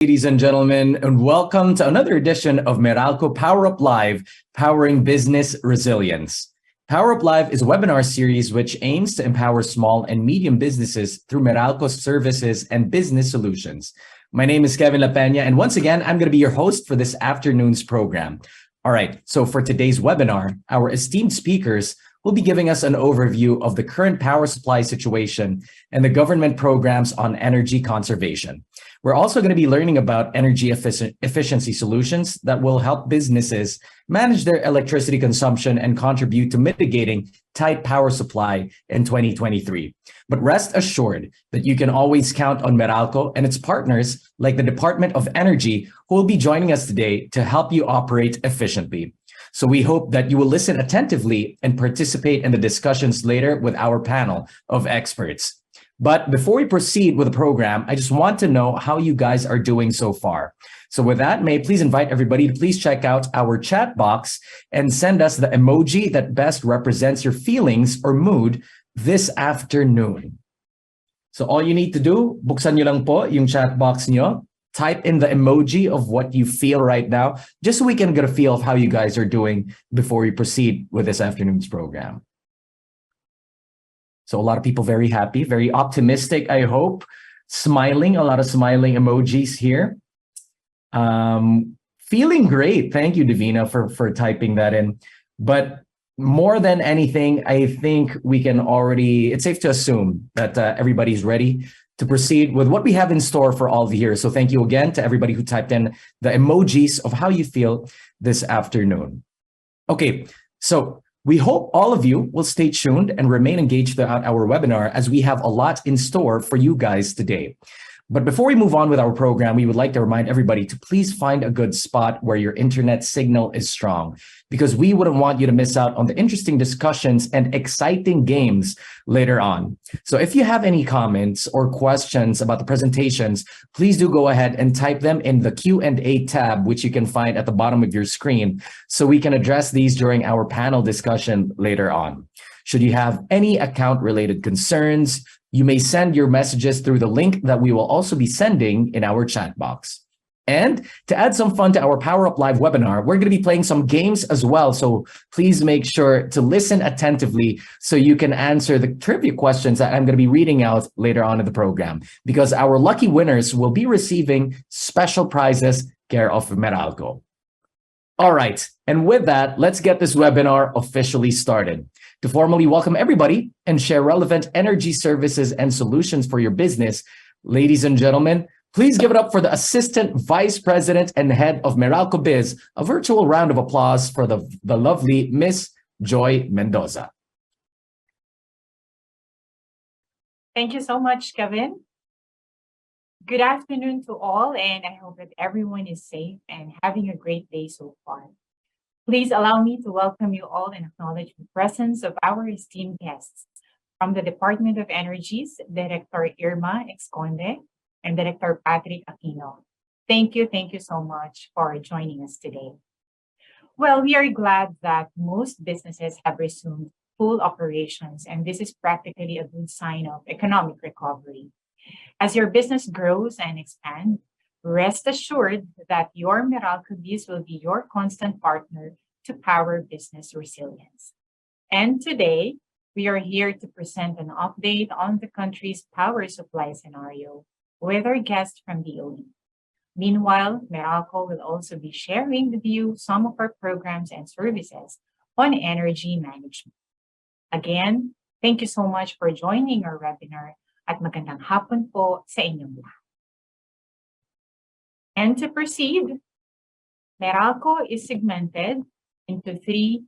Ladies and gentlemen, and welcome to another edition of Meralco Power Up Live, Powering Business Resilience. Power Up Live is a webinar series which aims to empower small and medium businesses through Meralco's services and business solutions. My name is Kevin La Peña, and once again, I'm going to be your host for this afternoon's program. All right, so for today's webinar, our esteemed speakers will be giving us an overview of the current power supply situation and the government programs on energy conservation. We're also going to be learning about energy efficiency solutions that will help businesses manage their electricity consumption and contribute to mitigating tight power supply in 2023. But rest assured that you can always count on Meralco and its partners like the Department of Energy, who will be joining us today to help you operate efficiently. So we hope that you will listen attentively and participate in the discussions later with our panel of experts. But before we proceed with the program, I just want to know how you guys are doing so far. So with that, may I please invite everybody to please check out our chat box and send us the emoji that best represents your feelings or mood this afternoon. So all you need to do, buksan nyo lang po yung chat box nyo, type in the emoji of what you feel right now, just so we can get a feel of how you guys are doing before we proceed with this afternoon's program. So a lot of people very happy, very optimistic, I hope. Smiling, a lot of smiling emojis here. Feeling great. Thank you, Davina, for typing that in. But more than anything, I think we can already, it's safe to assume that everybody's ready to proceed with what we have in store for all of you here. So thank you again to everybody who typed in the emojis of how you feel this afternoon. Okay, so we hope all of you will stay tuned and remain engaged throughout our webinar as we have a lot in store for you guys today. But before we move on with our program, we would like to remind everybody to please find a good spot where your internet signal is strong, because we wouldn't want you to miss out on the interesting discussions and exciting games later on. So if you have any comments or questions about the presentations, please do go ahead and type them in the Q&A tab, which you can find at the bottom of your screen, so we can address these during our panel discussion later on. Should you have any account-related concerns, you may send your messages through the link that we will also be sending in our chat box. And to add some fun to our Power Up Live webinar, we're going to be playing some games as well. So please make sure to listen attentively so you can answer the trivia questions that I'm going to be reading out later on in the program, because our lucky winners will be receiving special prizes care of Meralco. All right, and with that, let's get this webinar officially started. To formally welcome everybody and share relevant energy services and solutions for your business, ladies and gentlemen, please give it up for the Assistant Vice President and Head of Meralco Biz. A virtual round of applause for the lovely Miss Joy Mendoza. Thank you so much, Kevin. Good afternoon to all, and I hope that everyone is safe and having a great day so far. Please allow me to welcome you all and acknowledge the presence of our esteemed guests from the Department of Energy's Director Irma Exconde and Director Patrick Aquino. Thank you so much for joining us today. Well, we are glad that most businesses have resumed full operations, and this is practically a good sign of economic recovery. As your business grows and expands, rest assured that your Meralco Biz will be your constant partner to power business resilience. And today, we are here to present an update on the country's power supply scenario with our guest from DOE. Meanwhile, Meralco will also be sharing with you some of our programs and services on energy management. Again, thank you so much for joining our webinar at magandang hapon po sa inyong lahat. And to proceed, Meralco is segmented into three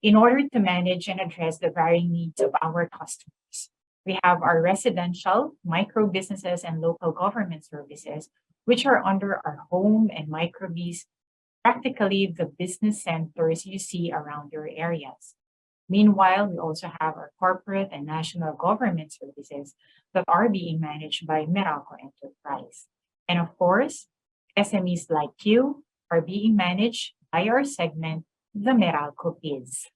in order to manage and address the varying needs of our customers. We have our residential, micro businesses, and local government services, which are under our home and micro biz, practically the business centers you see around your areas. Meanwhile, we also have our corporate and national government services that are being managed by Meralco Enterprise. And of course, SMEs like you are being managed by our segment, the Meralco Biz.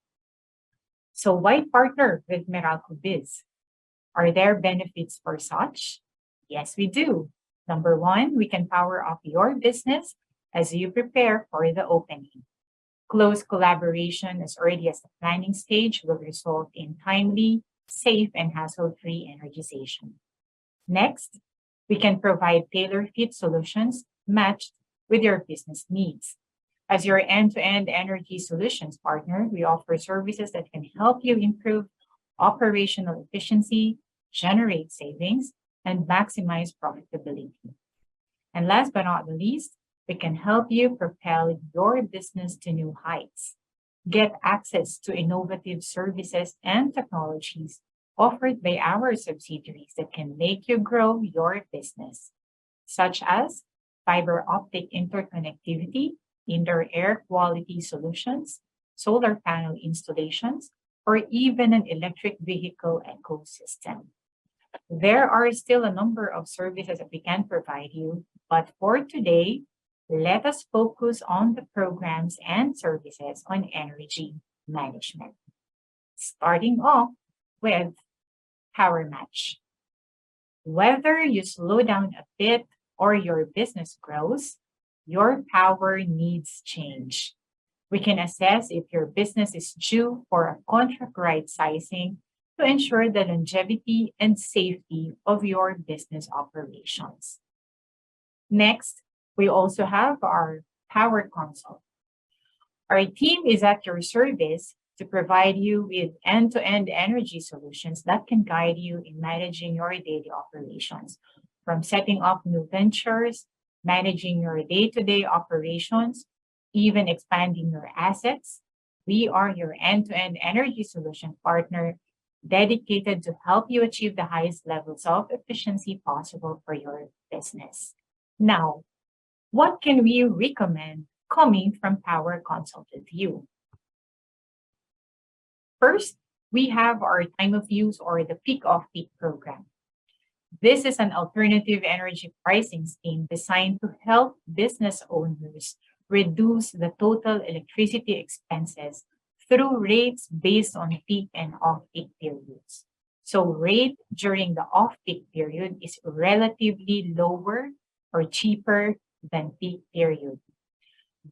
So why partner with Meralco Biz? Are there benefits for such? Yes, we do. Number one, we can power up your business as you prepare for the opening. Close collaboration as early as the planning stage will result in timely, safe, and hassle-free energization. Next, we can provide tailor-fit solutions matched with your business needs. As your end-to-end energy solutions partner, we offer services that can help you improve operational efficiency, generate savings, and maximize profitability. And last but not the least, we can help you propel your business to new heights. Get access to innovative services and technologies offered by our subsidiaries that can make you grow your business, such as fiber optic interconnectivity, indoor air quality solutions, solar panel installations, or even an electric vehicle ecosystem. There are still a number of services that we can provide you, but for today, let us focus on the programs and services on energy management. Starting off with Power Match. Whether you slow down a bit or your business grows, your power needs change. We can assess if your business is due for a contract right sizing to ensure the longevity and safety of your business operations. Next, we also have our Power Consult. Our team is at your service to provide you with end-to-end energy solutions that can guide you in managing your daily operations, from setting up new ventures, managing your day-to-day operations, even expanding your assets. We are your end-to-end energy solution partner dedicated to help you achieve the highest levels of efficiency possible for your business. Now, what can we recommend coming from Power Consulted View? First, we have our time of use or the peak off peak program. This is an alternative energy pricing scheme designed to help business owners reduce the total electricity expenses through rates based on peak and off peak periods. So rate during the off peak period is relatively lower or cheaper than peak period.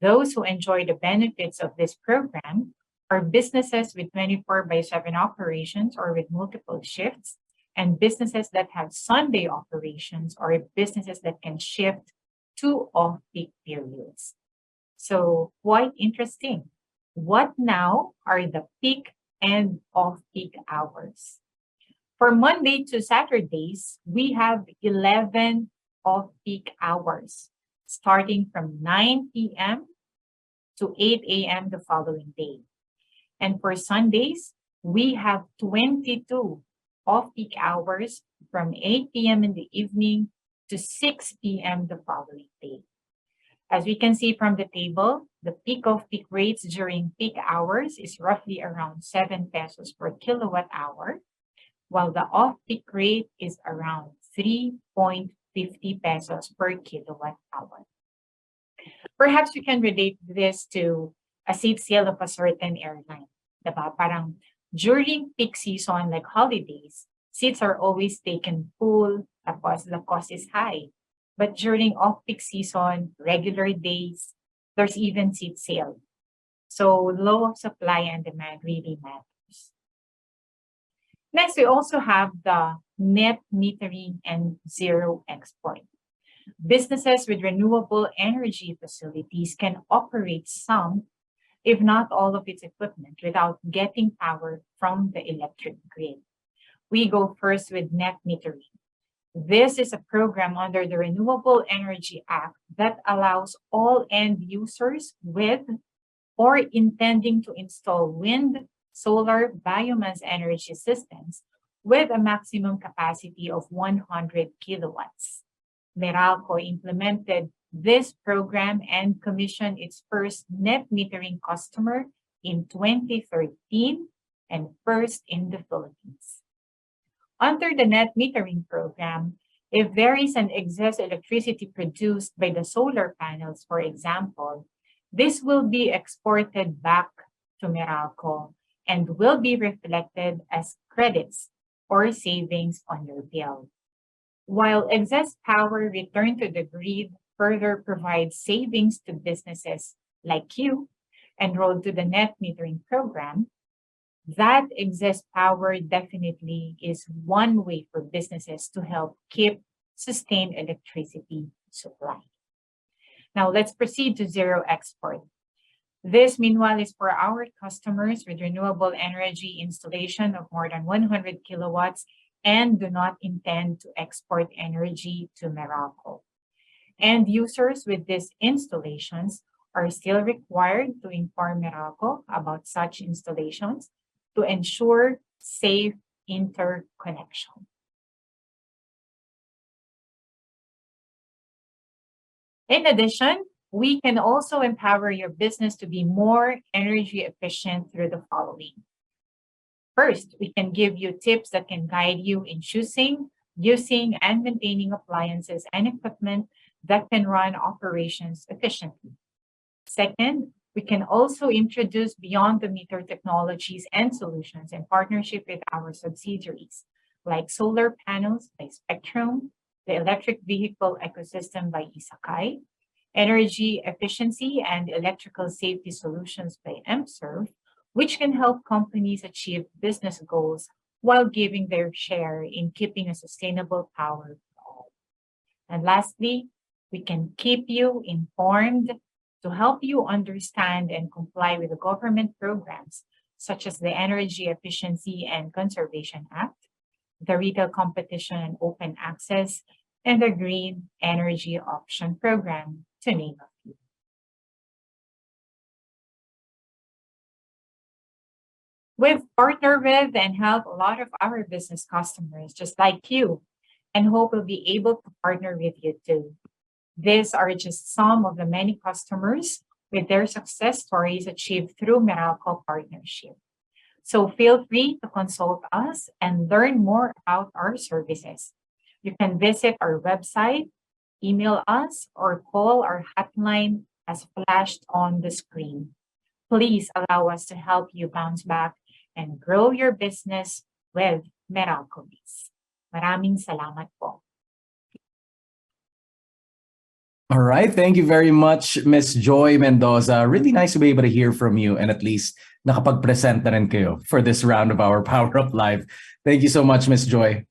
Those who enjoy the benefits of this program are businesses with 24 by 7 operations or with multiple shifts, and businesses that have Sunday operations or businesses that can shift to off-peak periods. So quite interesting. What now are the peak and off-peak hours? For Monday to Saturdays, we have 11 off-peak hours, starting from 9 p.m. to 8 a.m. the following day. And for Sundays, we have 22 off-peak hours from 8 p.m. in the evening to 6 p.m. the following day. As we can see from the table, the peak off-peak rates during peak hours is roughly around 7 pesos per kilowatt hour, while the off-peak rate is around 3.50 pesos per kilowatt hour. Perhaps we can relate this to a seat sale of a certain airline. Diba? Parang during peak season like holidays, seats are always taken full, tapos the cost is high. But during off-peak season, regular days, there's even seat sale. So low supply and demand really matters. Next, we also have the net metering and zero export. Businesses with renewable energy facilities can operate some, if not all of its equipment without getting power from the electric grid. We go first with net metering. This is a program under the Renewable Energy Act that allows all end users with or intending to install wind, solar, biomass energy systems with a maximum capacity of 100 kilowatts. Meralco implemented this program and commissioned its first net metering customer in 2013 and first in the Philippines. Under the net metering program, if there is an excess electricity produced by the solar panels, for example, this will be exported back to Meralco and will be reflected as credits or savings on your bill. while excess power returned to the grid further provides savings to businesses like you enrolled to the net metering program. That excess power definitely is one way for businesses to help keep sustained electricity supply. Now let's proceed to zero export. This, meanwhile, is for our customers with renewable energy installation of more than 100 kilowatts and do not intend to export energy to Meralco. End users with these installations are still required to inform Meralco about such installations to ensure safe interconnection. In addition, we can also empower your business to be more energy efficient through the following. First, we can give you tips that can guide you in choosing, using, and maintaining appliances and equipment that can run operations efficiently. Second, we can also introduce beyond the meter technologies and solutions in partnership with our subsidiaries, like solar panels by Spectrum, the electric vehicle ecosystem by Isakai, energy efficiency and electrical safety solutions by MServe, which can help companies achieve business goals while giving their share in keeping a sustainable power for all. And lastly, we can keep you informed to help you understand and comply with the government programs such as the Energy Efficiency and Conservation Act, the Retail Competition and Open Access, and the Green Energy Option Program, to name a few. We've partnered with and helped a lot of our business customers, just like you, and hope we'll be able to partner with you too. These are just some of the many customers with their success stories achieved through Meralco partnership. So feel free to consult us and learn more about our services. You can visit our website, email us, or call our hotline as flashed on the screen. Please allow us to help you bounce back and grow your business with Meralco Biz. Maraming salamat po. All right. Thank you very much, Miss Joy Mendoza. Really nice to be able to hear from you and at least nakapag-present na rin kayo for this round of our Power Up Live. Thank you so much, Miss Joy.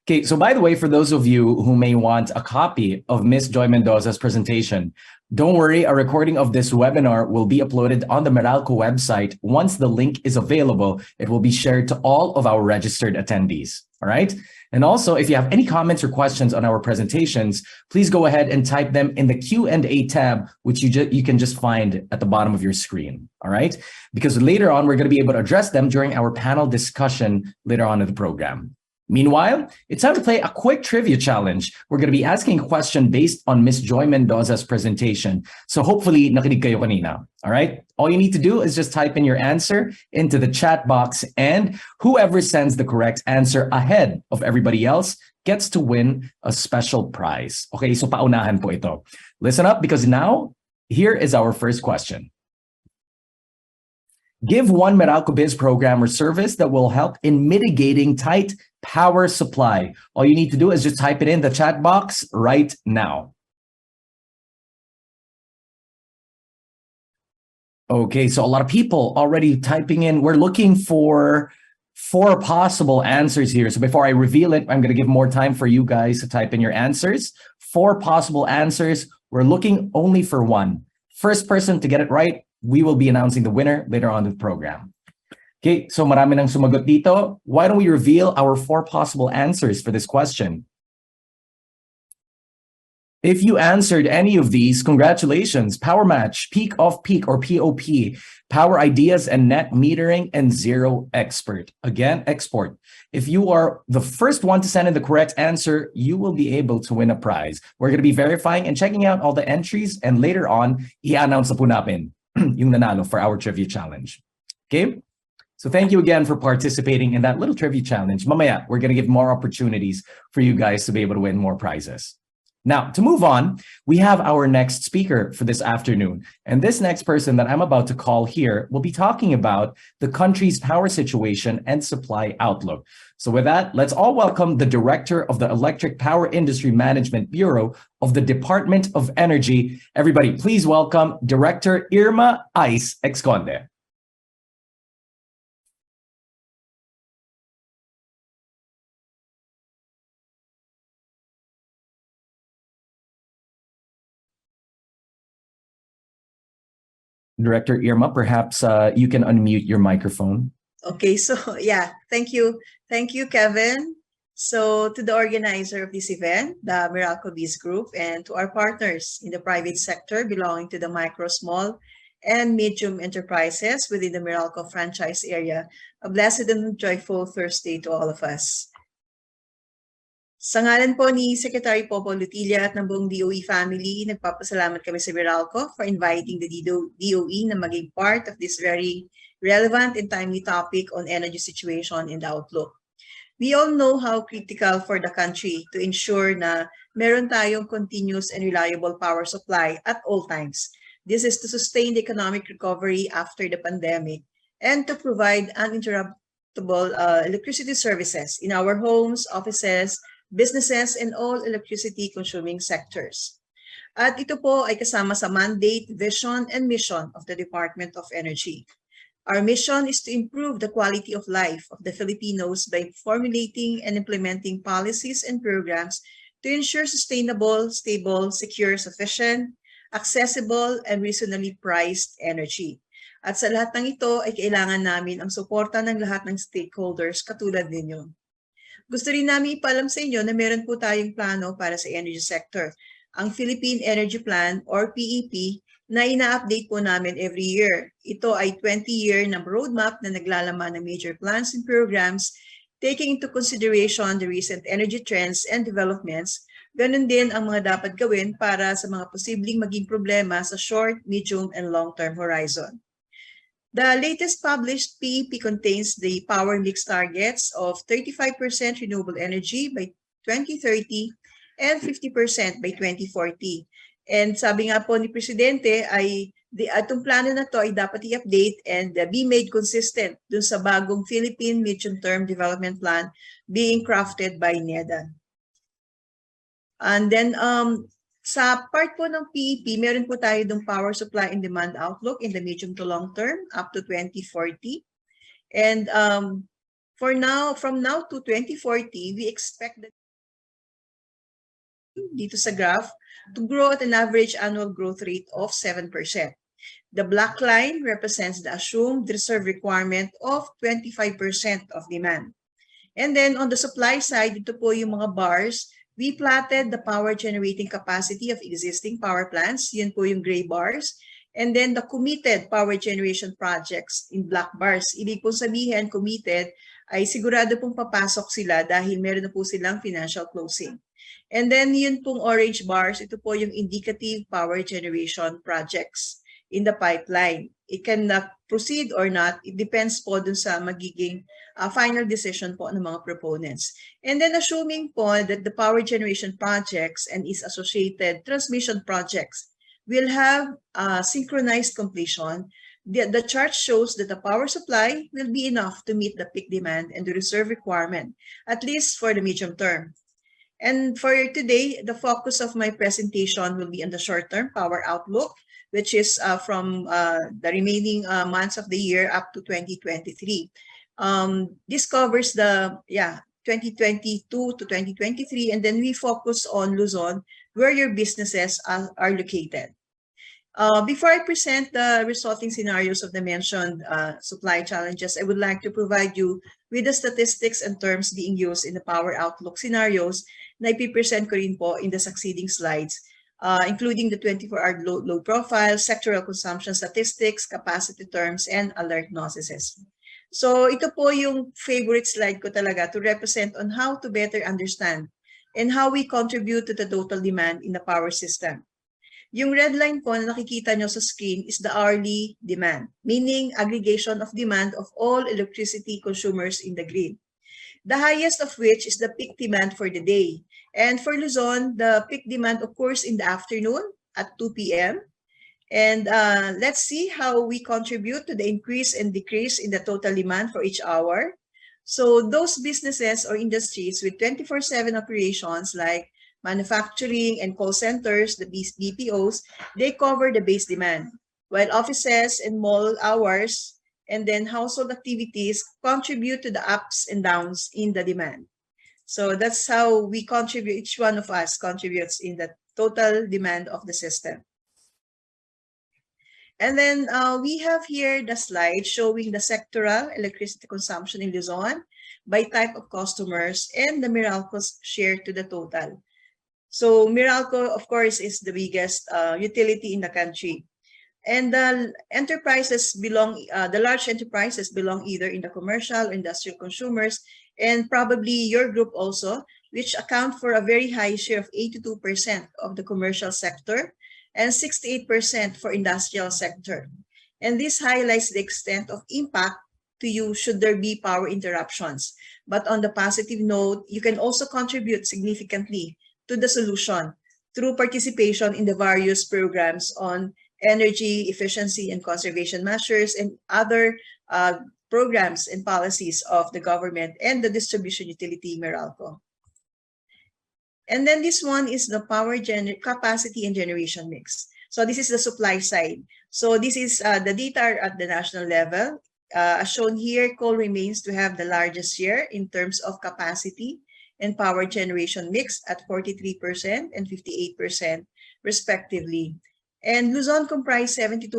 Okay, so by the way, for those of you who may want a copy of Miss Joy Mendoza's presentation, don't worry, a recording of this webinar will be uploaded on the Meralco website. Once the link is available, it will be shared to all of our registered attendees. All right. And also, if you have any comments or questions on our presentations, please go ahead and type them in the Q&A tab, which you can just find at the bottom of your screen. All right. Because later on, we're going to be able to address them during our panel discussion later on in the program. Meanwhile, it's time to play a quick trivia challenge. We're going to be asking a question based on Miss Joy Mendoza's presentation. So hopefully, nakinig kayo kanina. All right? All you need to do is just type in your answer into the chat box, and whoever sends the correct answer ahead of everybody else gets to win a special prize. Okay, so paunahan po ito. Listen up, because now, here is our first question. Give one Meralco Biz program or service that will help in mitigating tight power supply. All you need to do is just type it in the chat box right now. Okay, so a lot of people already typing in. We're looking for 4 possible answers here. So before I reveal it, I'm going to give more time for you guys to type in your answers. 4 possible answers. We're looking only for one. First person to get it right, we will be announcing the winner later on in the program. Okay, so marami nang sumagot dito. Why don't we reveal our 4 possible answers for this question? If you answered any of these, congratulations. Power Match, Peak Off Peak or POP, Power Ideas and Net Metering, and Zero Expert. Again, export. If you are the first one to send in the correct answer, you will be able to win a prize. We're going to be verifying and checking out all the entries, and later on, i-announce na po namin yung nanalo for our trivia challenge. Okay? So thank you again for participating in that little trivia challenge. Mamaya, we're going to give more opportunities for you guys to be able to win more prizes. Now, to move on, we have our next speaker for this afternoon. And this next person that I'm about to call here will be talking about the country's power situation and supply outlook. So with that, let's all welcome the Director of the Electric Power Industry Management Bureau of the Department of Energy. Everybody, please welcome Director Irma Ice Exconde. Director Irma, perhaps you can unmute your microphone. Okay, so yeah, thank you. Thank you, Kevin. So to the organizer of this event, the Meralco Biz Group, and to our partners in the private sector belonging to the micro, small, and medium enterprises within the Meralco franchise area, a blessed and joyful Thursday to all of us. Sa ngalan po ni Secretary Popo Lutilla at ng buong DOE family, nagpapasalamat kami sa Meralco for inviting the DOE na maging part of this very relevant and timely topic on energy situation and outlook. We all know how critical for the country to ensure na meron tayong continuous and reliable power supply at all times. This is to sustain the economic recovery after the pandemic and to provide uninterruptible electricity services in our homes, offices, businesses, and all electricity-consuming sectors. At ito po ay kasama sa mandate, vision, and mission of the Department of Energy. Our mission is to improve the quality of life of the Filipinos by formulating and implementing policies and programs to ensure sustainable, stable, secure, sufficient, accessible, and reasonably priced energy. At sa lahat ng ito ay kailangan namin ang suporta ng lahat ng stakeholders katulad ninyo. Gusto rin namin ipaalam sa inyo na meron po tayong plano para sa energy sector. Ang Philippine Energy Plan or PEP na ina-update po namin every year. Ito ay 20-year na roadmap na naglalaman ng major plans and programs taking into consideration the recent energy trends and developments. Ganun din ang mga dapat gawin para sa mga posibleng maging problema sa short, medium, and long-term horizon. The latest published PEP contains the power mix targets of 35% renewable energy by 2030 and 50% by 2040. And sabi nga po ni Presidente ay itong plano na to ay dapat i-update and be made consistent dun sa bagong Philippine Medium-Term Development Plan being crafted by NEDA. And then sa part po ng PEP, meron po tayo ng power supply and demand outlook in the medium to long term up to 2040. And from now to 2040, we expect that dito sa graph to grow at an average annual growth rate of 7%. The black line represents the assumed reserve requirement of 25% of demand. And then on the supply side, ito po yung mga bars. We plotted the power generating capacity of existing power plants. Yun po yung gray bars. And then the committed power generation projects in black bars. Ibig pong sabihin, committed, ay sigurado pong papasok sila dahil meron na po silang financial closing. And then yun pong orange bars, ito po yung indicative power generation projects in the pipeline. It can proceed or not. It depends po dun sa magiging final decision po ng mga proponents. And then assuming po that the power generation projects and its associated transmission projects will have synchronized completion, the chart shows that the power supply will be enough to meet the peak demand and the reserve requirement, at least for the medium term. And for today, the focus of my presentation will be on the short-term power outlook, which is from the remaining months of the year up to 2023. This covers the 2022 to 2023, and then we focus on Luzon, where your businesses are located. Before I present the resulting scenarios of the mentioned supply challenges, I would like to provide you with the statistics and terms being used in the power outlook scenarios na ipipresent ko rin po in the succeeding slides, including the 24-hour load profile, sectoral consumption statistics, capacity terms, and alert notices. So ito po yung favorite slide ko talaga to represent on how to better understand and how we contribute to the total demand in the power system. Yung red line po na nakikita nyo sa screen is the hourly demand, meaning aggregation of demand of all electricity consumers in the grid. The highest of which is the peak demand for the day. And for Luzon, the peak demand occurs in the afternoon at 2 p.m. And let's see how we contribute to the increase and decrease in the total demand for each hour. So those businesses or industries with 24/7 operations like manufacturing and call centers, the BPOs, they cover the base demand, while offices and mall hours and then household activities contribute to the ups and downs in the demand. So that's how we contribute, each one of us contributes in the total demand of the system. And then we have here the slide showing the sectoral electricity consumption in Luzon by type of customers and the Meralco's share to the total. So Meralco, of course, is the biggest utility in the country. And the enterprises belong, the large enterprises belong either in the commercial or industrial consumers, and probably your group also, which account for a very high share of 82% of the commercial sector and 68% for industrial sector. And this highlights the extent of impact to you should there be power interruptions. But on the positive note, you can also contribute significantly to the solution through participation in the various programs on energy efficiency and conservation measures and other programs and policies of the government and the distribution utility Meralco. And then this one is the power capacity and generation mix. So this is the supply side. So this is the data at the national level. As shown here, coal remains to have the largest share in terms of capacity and power generation mix at 43% and 58% respectively. And Luzon comprised 72%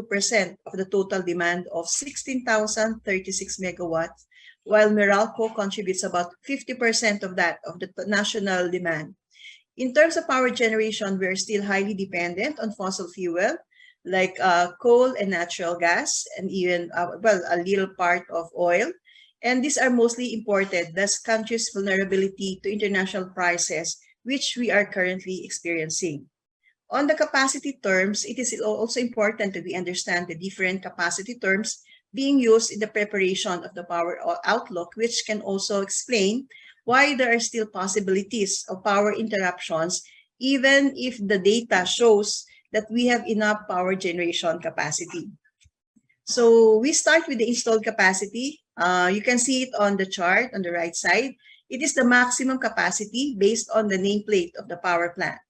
of the total demand of 16,036 megawatts, while Meralco contributes about 50% of that, of the national demand. In terms of power generation, we're still highly dependent on fossil fuel, like coal and natural gas, and even, well, a little part of oil. And these are mostly imported, thus country's vulnerability to international prices, which we are currently experiencing. On the capacity terms, it is also important that we understand the different capacity terms being used in the preparation of the power outlook, which can also explain why there are still possibilities of power interruptions, even if the data shows that we have enough power generation capacity. So we start with the installed capacity. You can see it on the chart on the right side. It is the maximum capacity based on the nameplate of the power plant.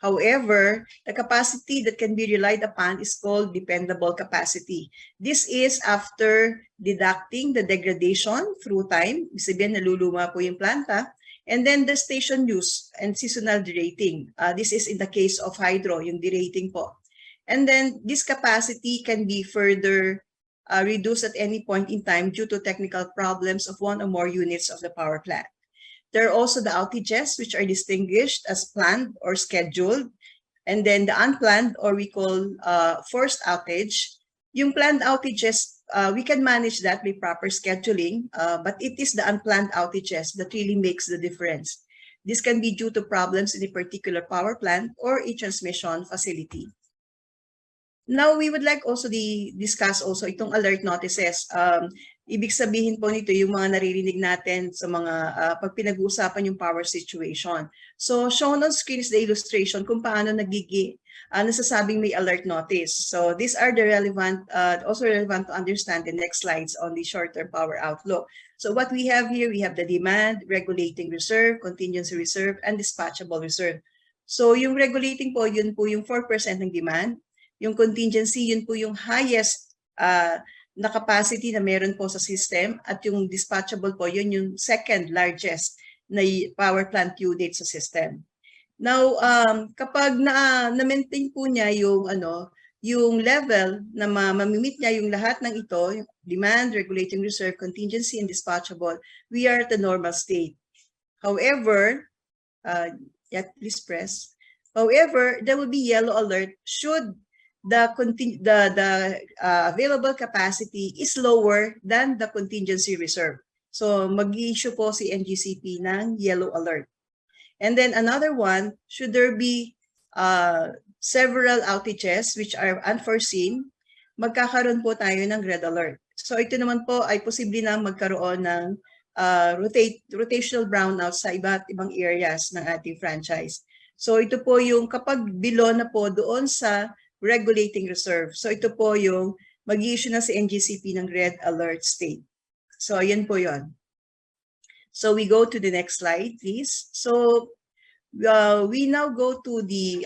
However, the capacity that can be relied upon is called dependable capacity. This is after deducting the degradation through time, sabihin naluluma po yung planta, and then the station use and seasonal derating. This is in the case of hydro, yung derating po. And then this capacity can be further reduced at any point in time due to technical problems of one or more units of the power plant. There are also the outages, which are distinguished as planned or scheduled, and then the unplanned, or we call forced outage. Yung planned outages, we can manage that by proper scheduling, but it is the unplanned outages that really makes the difference. This can be due to problems in a particular power plant or a transmission facility. Now, we would like also discuss also itong alert notices. Ibig sabihin po nito yung mga naririnig natin sa mga pag pinag-uusapan yung power situation. So, shown on screen is the illustration kung paano nasasabing may alert notice. So, these are the relevant, also relevant to understand the next slides on the short-term power outlook. So, what we have here, we have the demand, regulating reserve, contingency reserve, and dispatchable reserve. So, yung regulating po, yun po yung 4% ng demand. Yung contingency, yun po yung highest na capacity na meron po sa system, at yung dispatchable po, yun yung second largest na power plant unit sa system. Now, kapag na-maintain po niya yung level na mamimit niya yung lahat ng ito, yung demand, regulating reserve, contingency, and dispatchable, we are at the normal state. However, please press. However, there will be yellow alert should the available capacity is lower than the contingency reserve. So mag-i-issue po si NGCP ng yellow alert. And then another one, should there be several outages which are unforeseen, magkakaroon po tayo ng red alert. So ito naman po ay posible na magkaroon ng rotational brownouts sa iba't ibang areas ng ating franchise. So ito po yung kapag below na po doon sa regulating reserve. So ito po yung mag-i-issue na si NGCP ng red alert state. So ayan po yon. So we go to the next slide, please. So we now go to the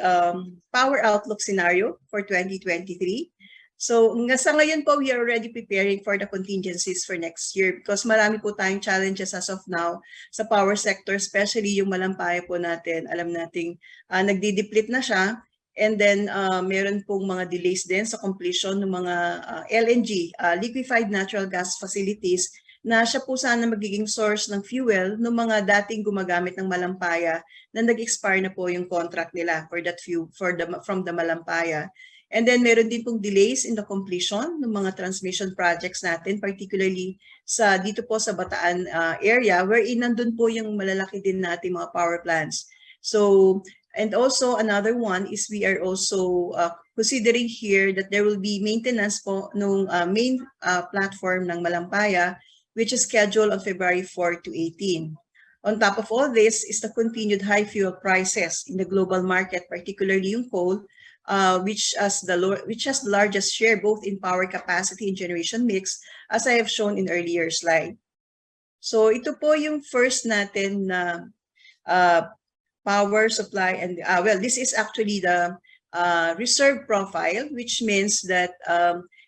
power outlook scenario for 2023. So sa ngayon po, we are already preparing for the contingencies for next year because marami po tayong challenges as of now sa power sector, especially yung malampaya po natin. Alam nating nagdi-deplete na siya. And then meron pong mga delays din sa completion ng mga LNG, liquefied natural gas facilities, na siya po sana magiging source ng fuel ng mga dating gumagamit ng malampaya na nag-expire na po yung contract nila for that fuel from the malampaya. And then meron din pong delays in the completion ng mga transmission projects natin, particularly sa dito po sa Bataan area wherein nandun po yung malalaki din nating mga power plants. So, and also another one is we are also considering here that there will be maintenance po nung main platform ng malampaya, which is scheduled on February 4 to 18. On top of all this is the continued high fuel prices in the global market, particularly yung coal, which has the largest share both in power capacity and generation mix, as I have shown in earlier slide. So ito po yung first natin na power supply, and well, this is actually the reserve profile, which means that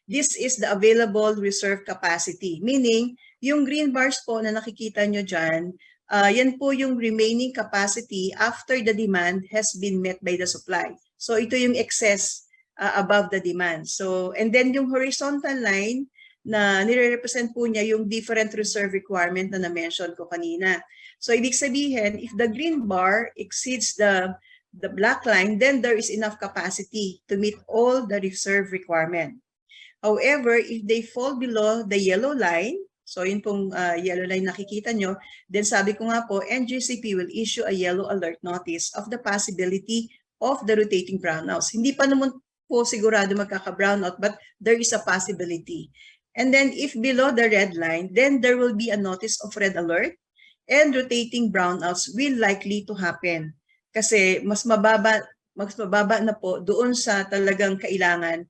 this is the available reserve capacity, meaning yung green bars po na nakikita nyo dyan, yan po yung remaining capacity after the demand has been met by the supply. So ito yung excess above the demand. So, and then yung horizontal line na nire-represent po niya yung different reserve requirement na na-mention ko kanina. So ibig sabihin, if the green bar exceeds the black line, then there is enough capacity to meet all the reserve requirement. However, if they fall below the yellow line, so yun pong yellow line nakikita nyo, then sabi ko nga po, NGCP will issue a yellow alert notice of the possibility of the rotating brownouts. Hindi pa naman po sigurado magkaka-brownout, but there is a possibility. And then if below the red line, then there will be a notice of red alert and rotating brownouts will likely to happen. Kasi mas mababa na po doon sa talagang kailangan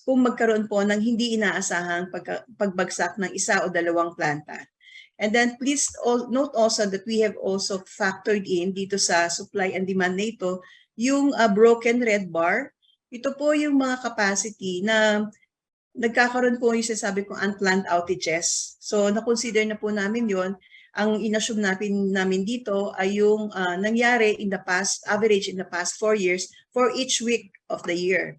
kung magkaroon po ng hindi inaasahang pagbagsak ng isa o dalawang planta. And then please note also that we have also factored in dito sa supply and demand na ito yung broken red bar. Ito po yung mga capacity na nagkakaroon po yung sinasabi kong unplanned outages. So na-consider na po namin yon. Ang inassume namin dito ay yung nangyari in the past, average in the past 4 years for each week of the year.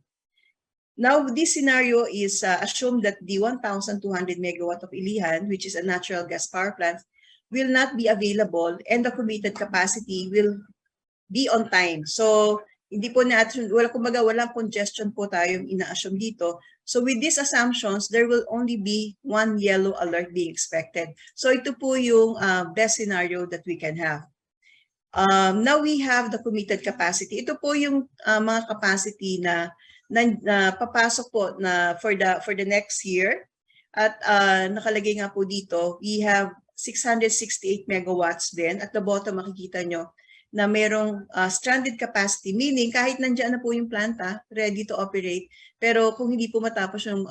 Now, this scenario is assumed that the 1,200 megawatt of Ilihan, which is a natural gas power plant, will not be available and the committed capacity will be on time. So, hindi po natin, walang congestion po tayong ina-assume dito. So, with these assumptions, there will only be one yellow alert being expected. So, ito po yung best scenario that we can have. Now, we have the committed capacity. Ito po yung mga capacity na papasok po na for the next year at nakalagay nga po dito, we have 668 megawatts din. At the bottom makikita nyo na merong stranded capacity, meaning kahit nandiyan na po yung planta, ready to operate, pero kung hindi po matapos yung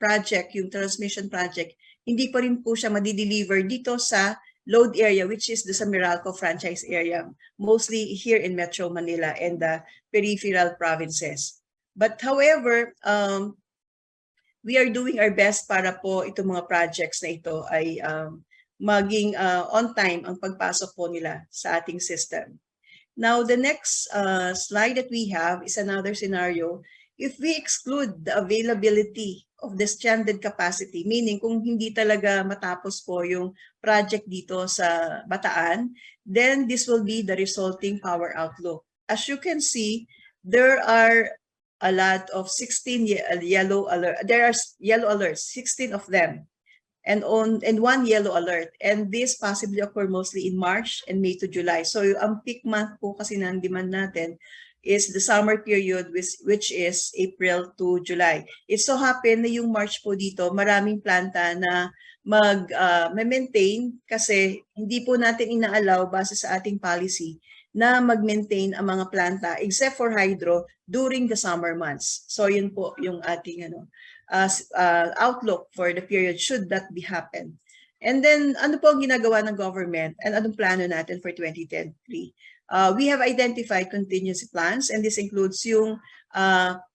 project, yung transmission project, hindi pa rin po siya madideliver dito sa load area, which is the Meralco franchise area, mostly here in Metro Manila and the peripheral provinces. But however, we are doing our best para po itong mga projects na ito ay maging on time ang pagpasok po nila sa ating system. Now, the next slide that we have is another scenario. If we exclude the availability of the stranded capacity, meaning kung hindi talaga matapos po yung project dito sa Bataan, then this will be the resulting power outlook. As you can see, there are a lot of 16 yellow alert. There are yellow alerts, 16 of them, and one yellow alert. And this possibly occur mostly in March and May to July. So ang peak month po kasi ng demand natin is the summer period, which is April to July. It so happen na yung March po dito, maraming planta na maintain kasi hindi po natin inaalaw base sa ating policy na mag-maintain ang mga planta except for hydro during the summer months. So yun po yung ating outlook for the period should that be happen. And then ano po ang ginagawa ng government and anong plano natin for 2023? We have identified contingency plans and this includes yung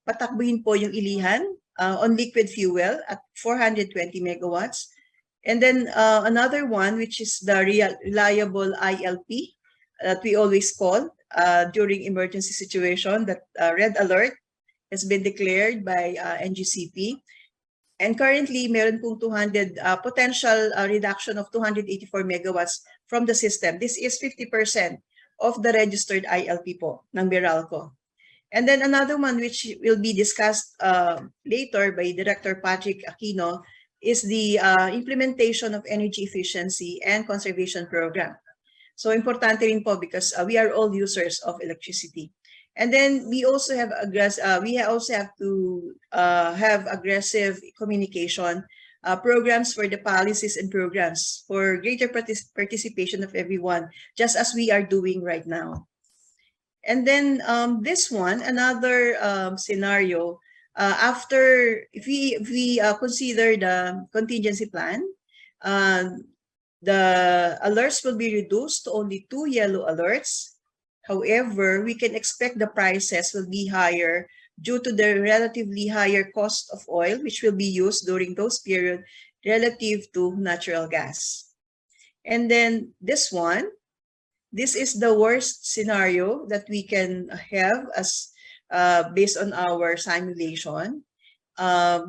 patakbuhin po yung ilihan on liquid fuel at 420 megawatts. And then another one, which is the reliable ILP that we always call during emergency situation, that red alert has been declared by NGCP. And currently, meron pong 200 potential reduction of 284 megawatts from the system. This is 50% of the registered ILP po ng Meralco. And then another one which will be discussed later by Director Patrick Aquino is the implementation of energy efficiency and conservation program. So importante rin po because we are all users of electricity. And then we also have to have aggressive communication programs for the policies and programs for greater participation of everyone, just as we are doing right now. And then this one, another scenario, after if we consider the contingency plan, the alerts will be reduced to only 2 yellow alerts. However, we can expect the prices will be higher due to the relatively higher cost of oil, which will be used during those periods relative to natural gas. And then this one, this is the worst scenario that we can have as based on our simulation.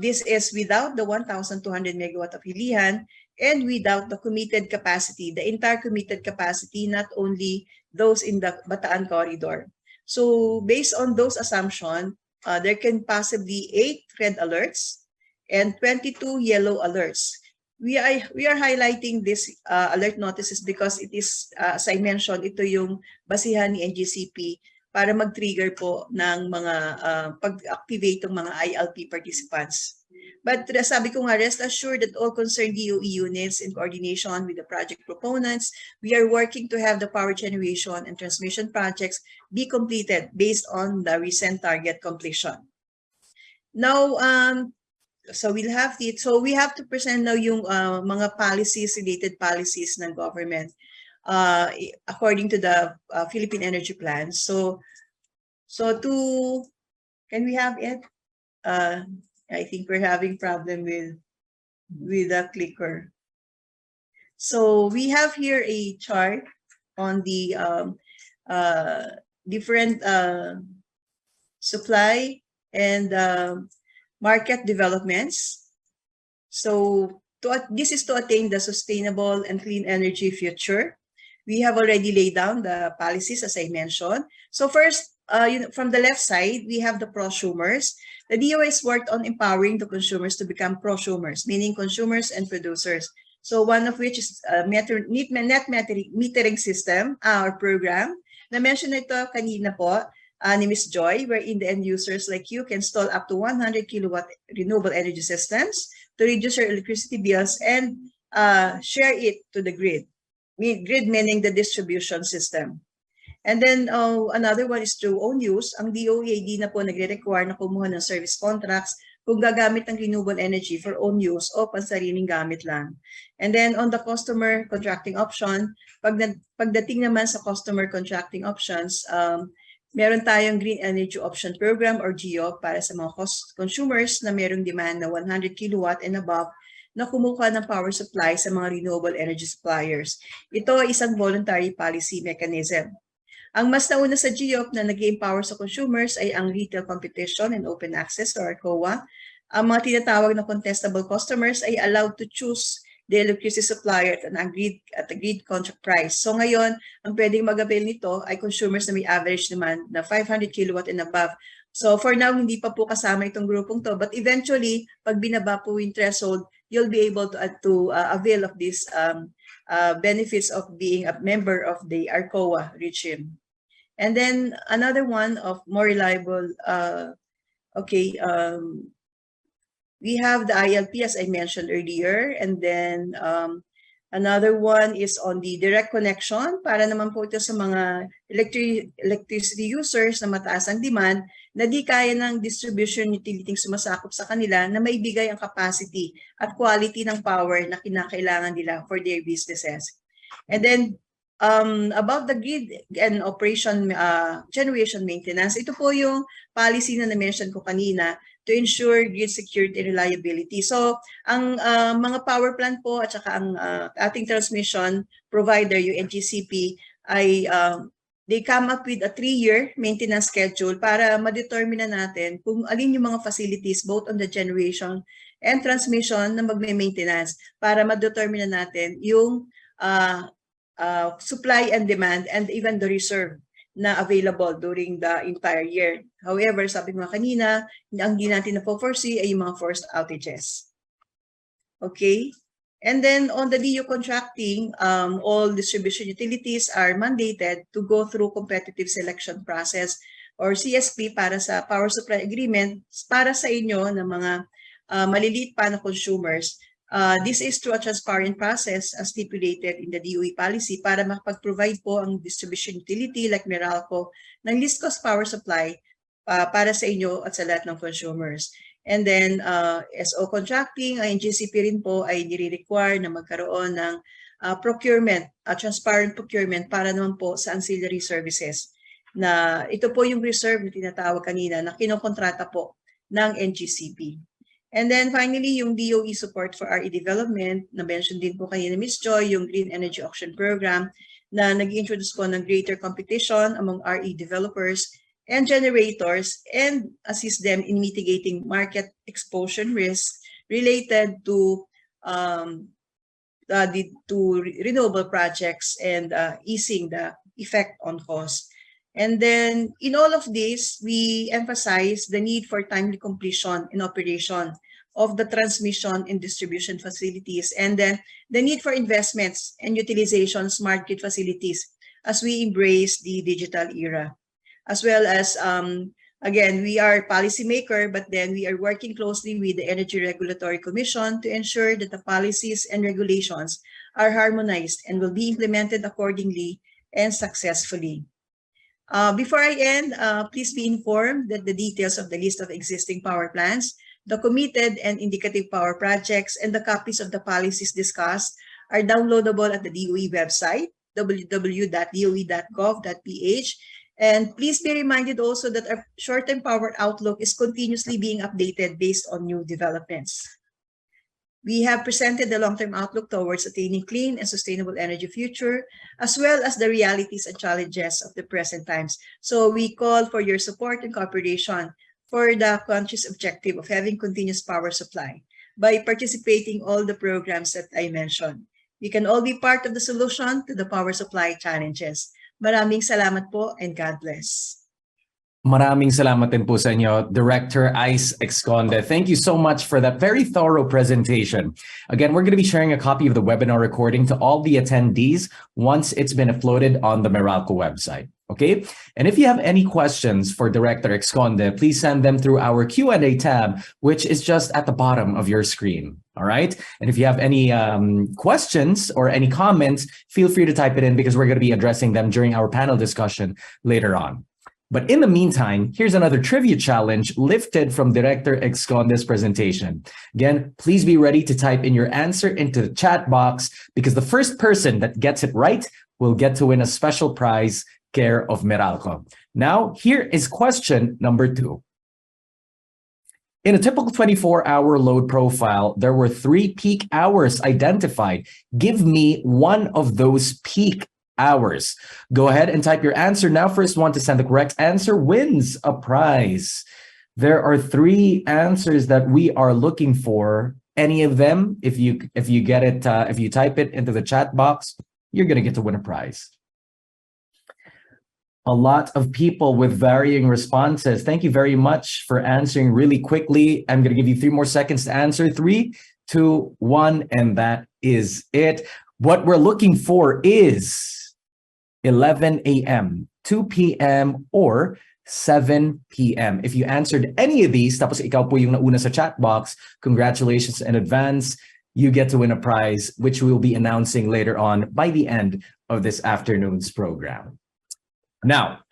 This is without the 1,200 megawatt of Ilihan and without the committed capacity, the entire committed capacity, not only those in the Bataan corridor. So based on those assumptions, there can possibly 8 red alerts and 22 yellow alerts. We are highlighting this alert notices because it is, as I mentioned, ito yung basihan ni NGCP para mag-trigger po ng mga pag-activate ng mga ILP participants. But sabi ko nga, rest assured that all concerned DOE units in coordination with the project proponents, we are working to have the power generation and transmission projects be completed based on the recent target completion. Now, so we have to present now yung mga policies, related policies ng government according to the Philippine Energy Plan. So can we have it? I think we're having problem with the clicker. So we have here a chart on the different supply and market developments. So this is to attain the sustainable and clean energy future. We have already laid down the policies, as I mentioned. So first, from the left side, we have the prosumers. The DOS worked on empowering the consumers to become prosumers, meaning consumers and producers. So one of which is net metering system, our program. Na-mention ito kanina po ni Ms. Joy, wherein the end users like you can install up to 100 kilowatt renewable energy systems to reduce your electricity bills and share it to the grid. Grid meaning the distribution system. And then another one is through own use. Ang DOE di na po nagre-require na kumuha ng service contracts kung gagamit ng renewable energy for own use o pansariling gamit lang. And then on the customer contracting option, pagdating naman sa customer contracting options, meron tayong Green Energy Option Program or GEO para sa mga consumers na merong demand na 100 kilowatt and above na kumuha ng power supply sa mga renewable energy suppliers. Ito ay isang voluntary policy mechanism. Ang mas nauna sa GEOP na nag-empower sa consumers ay ang Retail Competition and Open Access or COA. Ang mga tinatawag na contestable customers ay allowed to choose the electricity supplier at agreed contract price. So ngayon, ang pwedeng mag-avail nito ay consumers na may average demand na 500 kilowatt and above. So for now, hindi pa po kasama itong grupong to. But eventually, pag binaba po yung threshold, you'll be able to avail of these benefits of being a member of the ARCOA regime. And then another one of more reliable, We have the ILP, as I mentioned earlier, and then another one is on the direct connection para naman po ito sa mga electricity users na mataas ang demand na di kaya ng distribution utility sumasakop sa kanila na maibigay ang capacity at quality ng power na kinakailangan nila for their businesses. And then about the grid and operation generation maintenance, ito po yung policy na na-mention ko kanina to ensure grid security and reliability. So, ang mga power plant po at saka ang ating transmission provider, yung NGCP, ay they come up with a 3-year maintenance schedule para ma-determine na natin kung alin yung mga facilities both on the generation and transmission na magme-maintenance para ma-determine na natin yung supply and demand and even the reserve na available during the entire year. However, sabi ko kanina, ang di natin na-foresee ay yung mga forced outages. Okay? And then on the DU contracting, all distribution utilities are mandated to go through competitive selection process or CSP para sa power supply agreement para sa inyo na mga maliliit pa na consumers. This is through a transparent process as stipulated in the DOE policy para makapag-provide po ang distribution utility like Meralco ng least cost power supply para sa inyo at sa lahat ng consumers. And then SO contracting, ang GCP rin po ay nire-require na magkaroon ng procurement, transparent procurement para naman po sa ancillary services. Na ito po yung reserve na tinatawag kanina na kinokontrata po ng NGCP. And then finally, yung DOE support for RE development, na-mention din po kanina Ms. Joy, yung Green Energy Auction Program na nag-introduce po ng greater competition among RE developers and generators and assist them in mitigating market exposure risks related to renewable projects and easing the effect on cost. And then in all of this, we emphasize the need for timely completion and operation of the transmission and distribution facilities, and then the need for investments and utilization of smart grid facilities as we embrace the digital era. As well as, again, we are policymaker, but then we are working closely with the Energy Regulatory Commission to ensure that the policies and regulations are harmonized and will be implemented accordingly and successfully. Before I end, please be informed that the details of the list of existing power plants, the committed and indicative power projects, and the copies of the policies discussed are downloadable at the DOE website, www.doe.gov.ph. And please be reminded also that our short-term power outlook is continuously being updated based on new developments. We have presented the long-term outlook towards attaining clean and sustainable energy future, as well as the realities and challenges of the present times. So we call for your support and cooperation for the country's objective of having continuous power supply by participating all the programs that I mentioned. We can all be part of the solution to the power supply challenges. Maraming salamat po and God bless. Maraming salamat din po sa inyo, Director Ice Exconde. Thank you so much for that very thorough presentation. Again, we're going to be sharing a copy of the webinar recording to all the attendees once it's been uploaded on the Meralco website. Okay? And if you have any questions for Director Exconde, please send them through our Q&A tab, which is just at the bottom of your screen. All right? And if you have any questions or any comments, feel free to type it in because we're going to be addressing them during our panel discussion later on. But in the meantime, here's another trivia challenge lifted from Director Exconde's presentation. Again, please be ready to type in your answer into the chat box because the first person that gets it right will get to win a special prize care of Meralco. Now, here is question number 2. In a typical 24-hour load profile, there were 3 peak hours identified. Give me one of those peak hours. Go ahead and type your answer now. First one to send the correct answer wins a prize. There are 3 answers that we are looking for. Any of them, if you get it, if you type it into the chat box, you're gonna get to win a prize. A lot of people with varying responses. Thank you very much for answering really quickly. I'm gonna give you 3 more seconds to answer. 3, 2, 1, and that is it. What we're looking for is 11 a.m., 2 p.m., or 7 p.m. If you answered any of these, tapos ikaw po yung nauna sa chat box, congratulations in advance. You get to win a prize, which we'll be announcing later on by the end of this afternoon's program. Now,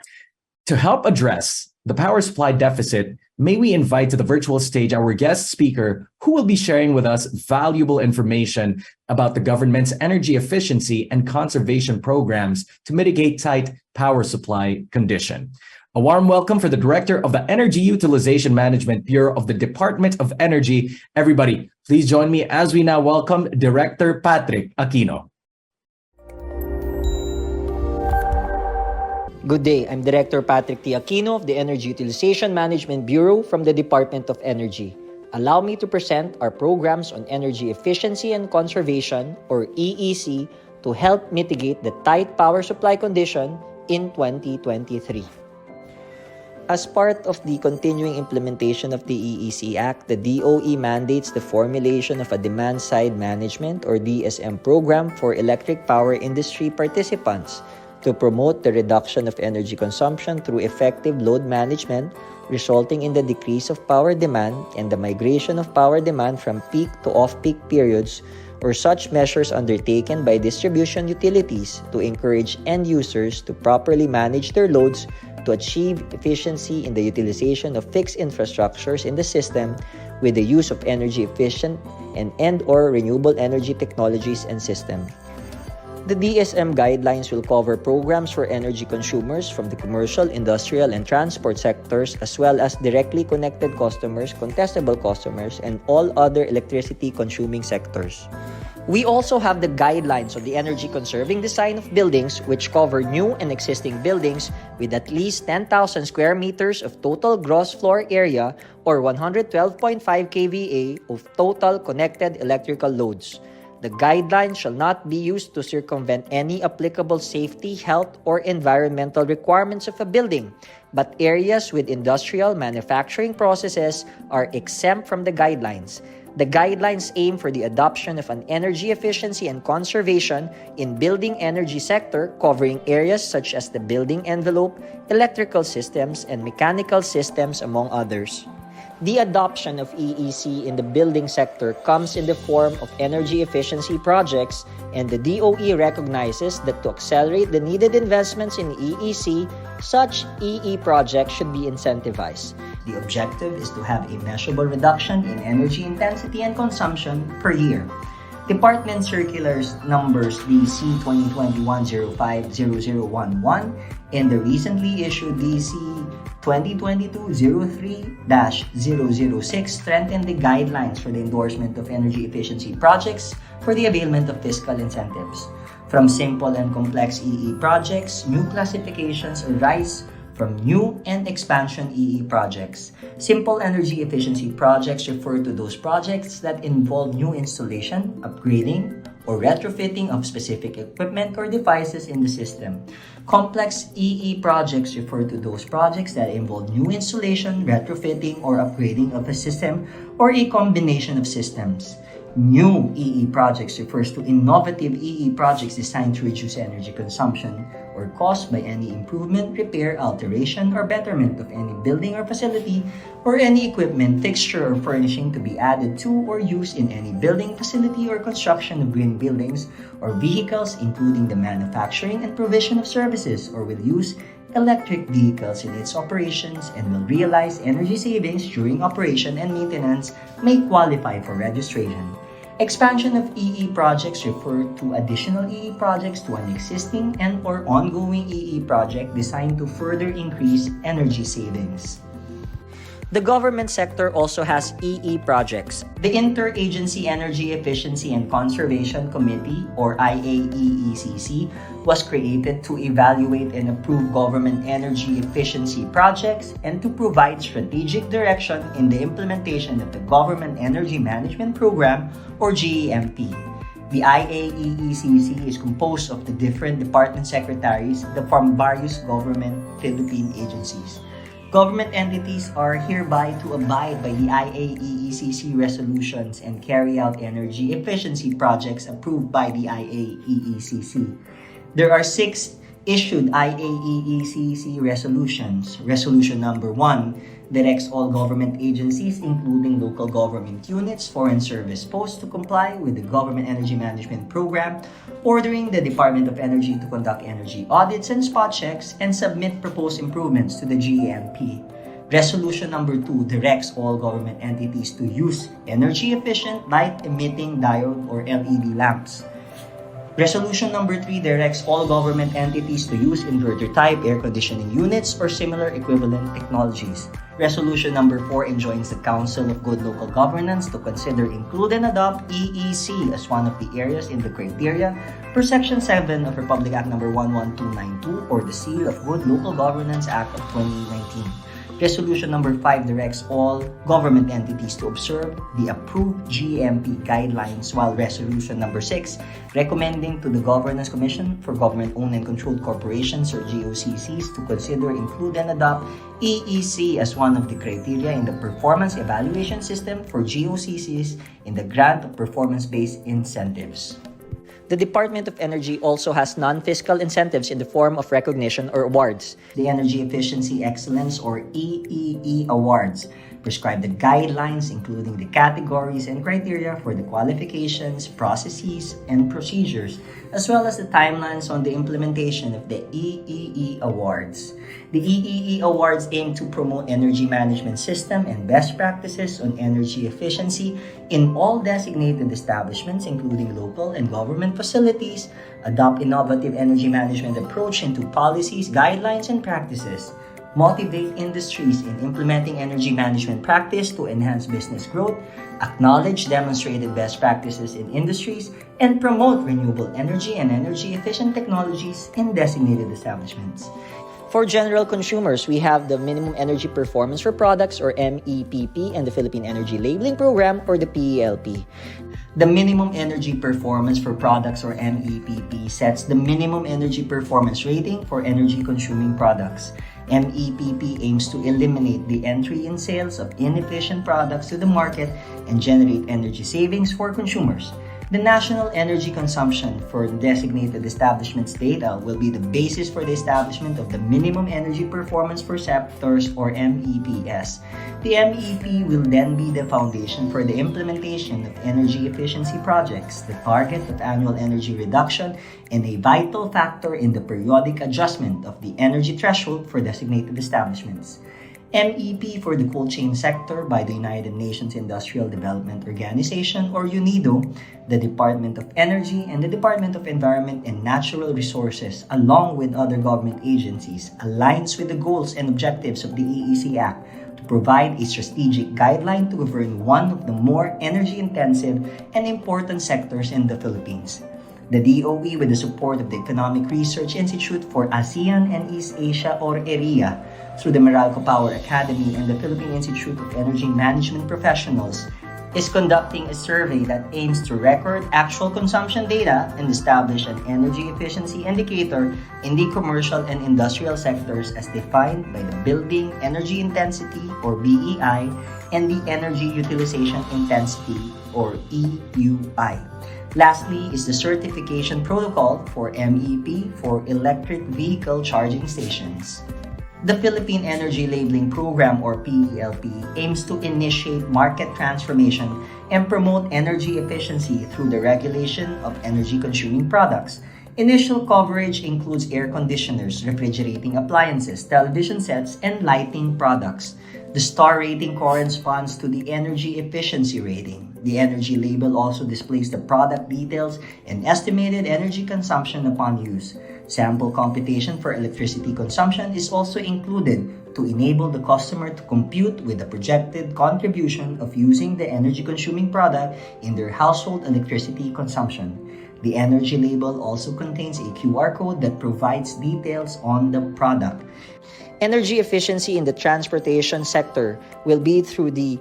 to help address the power supply deficit, may we invite to the virtual stage our guest speaker who will be sharing with us valuable information about the government's energy efficiency and conservation programs to mitigate tight power supply condition. A warm welcome for the Director of the Energy Utilization Management Bureau of the Department of Energy. Everybody, please join me as we now welcome Director Patrick Aquino. Good day, I'm Director Patrick T. Aquino of the Energy Utilization Management Bureau from the Department of Energy. Allow me to present our programs on energy efficiency and conservation, or EEC, to help mitigate the tight power supply condition in 2023. As part of the continuing implementation of the EEC Act, the DOE mandates the formulation of a Demand-Side Management, or DSM, program for electric power industry participants to promote the reduction of energy consumption through effective load management, resulting in the decrease of power demand and the migration of power demand from peak to off-peak periods, or such measures undertaken by distribution utilities to encourage end users to properly manage their loads to achieve efficiency in the utilization of fixed infrastructures in the system with the use of energy-efficient and/or renewable energy technologies and systems. The DSM guidelines will cover programs for energy consumers from the commercial, industrial, and transport sectors, as well as directly connected customers, contestable customers, and all other electricity-consuming sectors. We also have the guidelines on the energy-conserving design of buildings, which cover new and existing buildings with at least 10,000 square meters of total gross floor area or 112.5 kVA of total connected electrical loads. The guidelines shall not be used to circumvent any applicable safety, health, or environmental requirements of a building, but areas with industrial manufacturing processes are exempt from the guidelines. The guidelines aim for the adoption of an energy efficiency and conservation in building energy sector covering areas such as the building envelope, electrical systems, and mechanical systems, among others. The adoption of EEC in the building sector comes in the form of energy efficiency projects, and the DOE recognizes that to accelerate the needed investments in EEC, such EE projects should be incentivized. The objective is to have a measurable reduction in energy intensity and consumption per year. Department Circulars numbers DC 2021-05-0011 and the recently issued DC 2022-03-006 strengthen the guidelines for the endorsement of energy efficiency projects for the availment of fiscal incentives. From simple and complex EE projects, new classifications arise from new and expansion EE projects. Simple energy efficiency projects refer to those projects that involve new installation, upgrading, or retrofitting of specific equipment or devices in the system. Complex EE projects refer to those projects that involve new installation, retrofitting, or upgrading of a system or a combination of systems. New EE projects refers to innovative EE projects designed to reduce energy consumption or caused by any improvement, repair, alteration, or betterment of any building or facility or any equipment, fixture, or furnishing to be added to or used in any building, facility, or construction of green buildings or vehicles, including the manufacturing and provision of services, or will use electric vehicles in its operations and will realize energy savings during operation and maintenance, may qualify for registration. Expansion of EE projects refer to additional EE projects to an existing and/or ongoing EE project designed to further increase energy savings. The government sector also has EE projects. The Interagency Energy Efficiency and Conservation Committee, or IAEECC, was created to evaluate and approve government energy efficiency projects and to provide strategic direction in the implementation of the Government Energy Management Program, or GEMP. The IAEECC is composed of the different department secretaries from various government Philippine agencies. Government entities are hereby to abide by the IAEECC resolutions and carry out energy efficiency projects approved by the IAEECC. There are 6 issued IAEECC resolutions. Resolution number 1 directs all government agencies, including local government units, foreign service posts, to comply with the Government Energy Management Program, ordering the Department of Energy to conduct energy audits and spot checks and submit proposed improvements to the GEMP. Resolution number 2 directs all government entities to use energy-efficient light-emitting diode or LED lamps. Resolution number 3 directs all government entities to use inverter-type air conditioning units or similar equivalent technologies. Resolution number 4 enjoins the Council of Good Local Governance to consider, include, and adopt EEC as one of the areas in the criteria per Section 7 of Republic Act No. 11292 or the Seal of Good Local Governance Act of 2019. Resolution number 5 directs all government entities to observe the approved GMP guidelines, while Resolution number 6 recommending to the Governance Commission for Government-Owned and Controlled Corporations or GOCCs to consider, include, and adopt EEC as one of the criteria in the performance evaluation system for GOCCs in the grant of performance-based incentives. The Department of Energy also has non-fiscal incentives in the form of recognition or awards. The Energy Efficiency Excellence or EEE Awards prescribe the guidelines, including the categories and criteria for the qualifications, processes, and procedures, as well as the timelines on the implementation of the EEE Awards. The EEE Awards aim to promote energy management system and best practices on energy efficiency in all designated establishments, including local and government facilities, adopt innovative energy management approach into policies, guidelines, and practices, motivate industries in implementing energy management practice to enhance business growth, acknowledge demonstrated best practices in industries, and promote renewable energy and energy-efficient technologies in designated establishments. For general consumers, we have the Minimum Energy Performance for Products or MEPP and the Philippine Energy Labeling Program or the PELP. The Minimum Energy Performance for Products or MEPP sets the minimum energy performance rating for energy-consuming products. MEPP aims to eliminate the entry and sales of inefficient products to the market and generate energy savings for consumers. The national energy consumption for designated establishments data will be the basis for the establishment of the Minimum Energy Performance for Sectors or MEPS. The MEP will then be the foundation for the implementation of energy efficiency projects, the target of annual energy reduction, and a vital factor in the periodic adjustment of the energy threshold for designated establishments. MEP for the cold chain sector by the United Nations Industrial Development Organization or UNIDO, the Department of Energy, and the Department of Environment and Natural Resources, along with other government agencies, aligns with the goals and objectives of the EEC Act to provide a strategic guideline to govern one of the more energy-intensive and important sectors in the Philippines. The DOE, with the support of the Economic Research Institute for ASEAN and East Asia or ERIA, through the Meralco Power Academy and the Philippine Institute of Energy Management Professionals, is conducting a survey that aims to record actual consumption data and establish an energy efficiency indicator in the commercial and industrial sectors as defined by the Building Energy Intensity or BEI and the Energy Utilization Intensity or EUI. Lastly is the certification protocol for MEP for electric vehicle charging stations. The Philippine Energy Labeling Program or PELP aims to initiate market transformation and promote energy efficiency through the regulation of energy-consuming products. Initial coverage includes air conditioners, refrigerating appliances, television sets, and lighting products. The star rating corresponds to the energy efficiency rating. The energy label also displays the product details and estimated energy consumption upon use. Sample computation for electricity consumption is also included to enable the customer to compute with the projected contribution of using the energy-consuming product in their household electricity consumption. The energy label also contains a QR code that provides details on the product. Energy efficiency in the transportation sector will be through the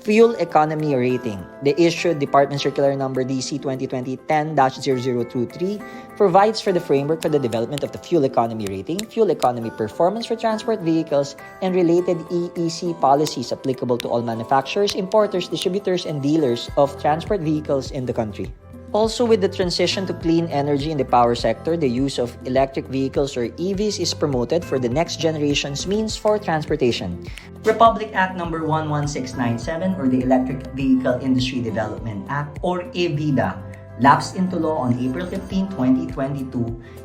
Fuel Economy Rating. The issued Department Circular Number DC 2020-10-0023 provides for the framework for the development of the Fuel Economy Rating, Fuel Economy Performance for transport vehicles, and related EEC policies applicable to all manufacturers, importers, distributors, and dealers of transport vehicles in the country. Also, with the transition to clean energy in the power sector, the use of electric vehicles or EVs is promoted for the next generation's means for transportation. Republic Act number 11697, or the Electric Vehicle Industry Development Act, or EVIDA, lapsed into law on April 15, 2022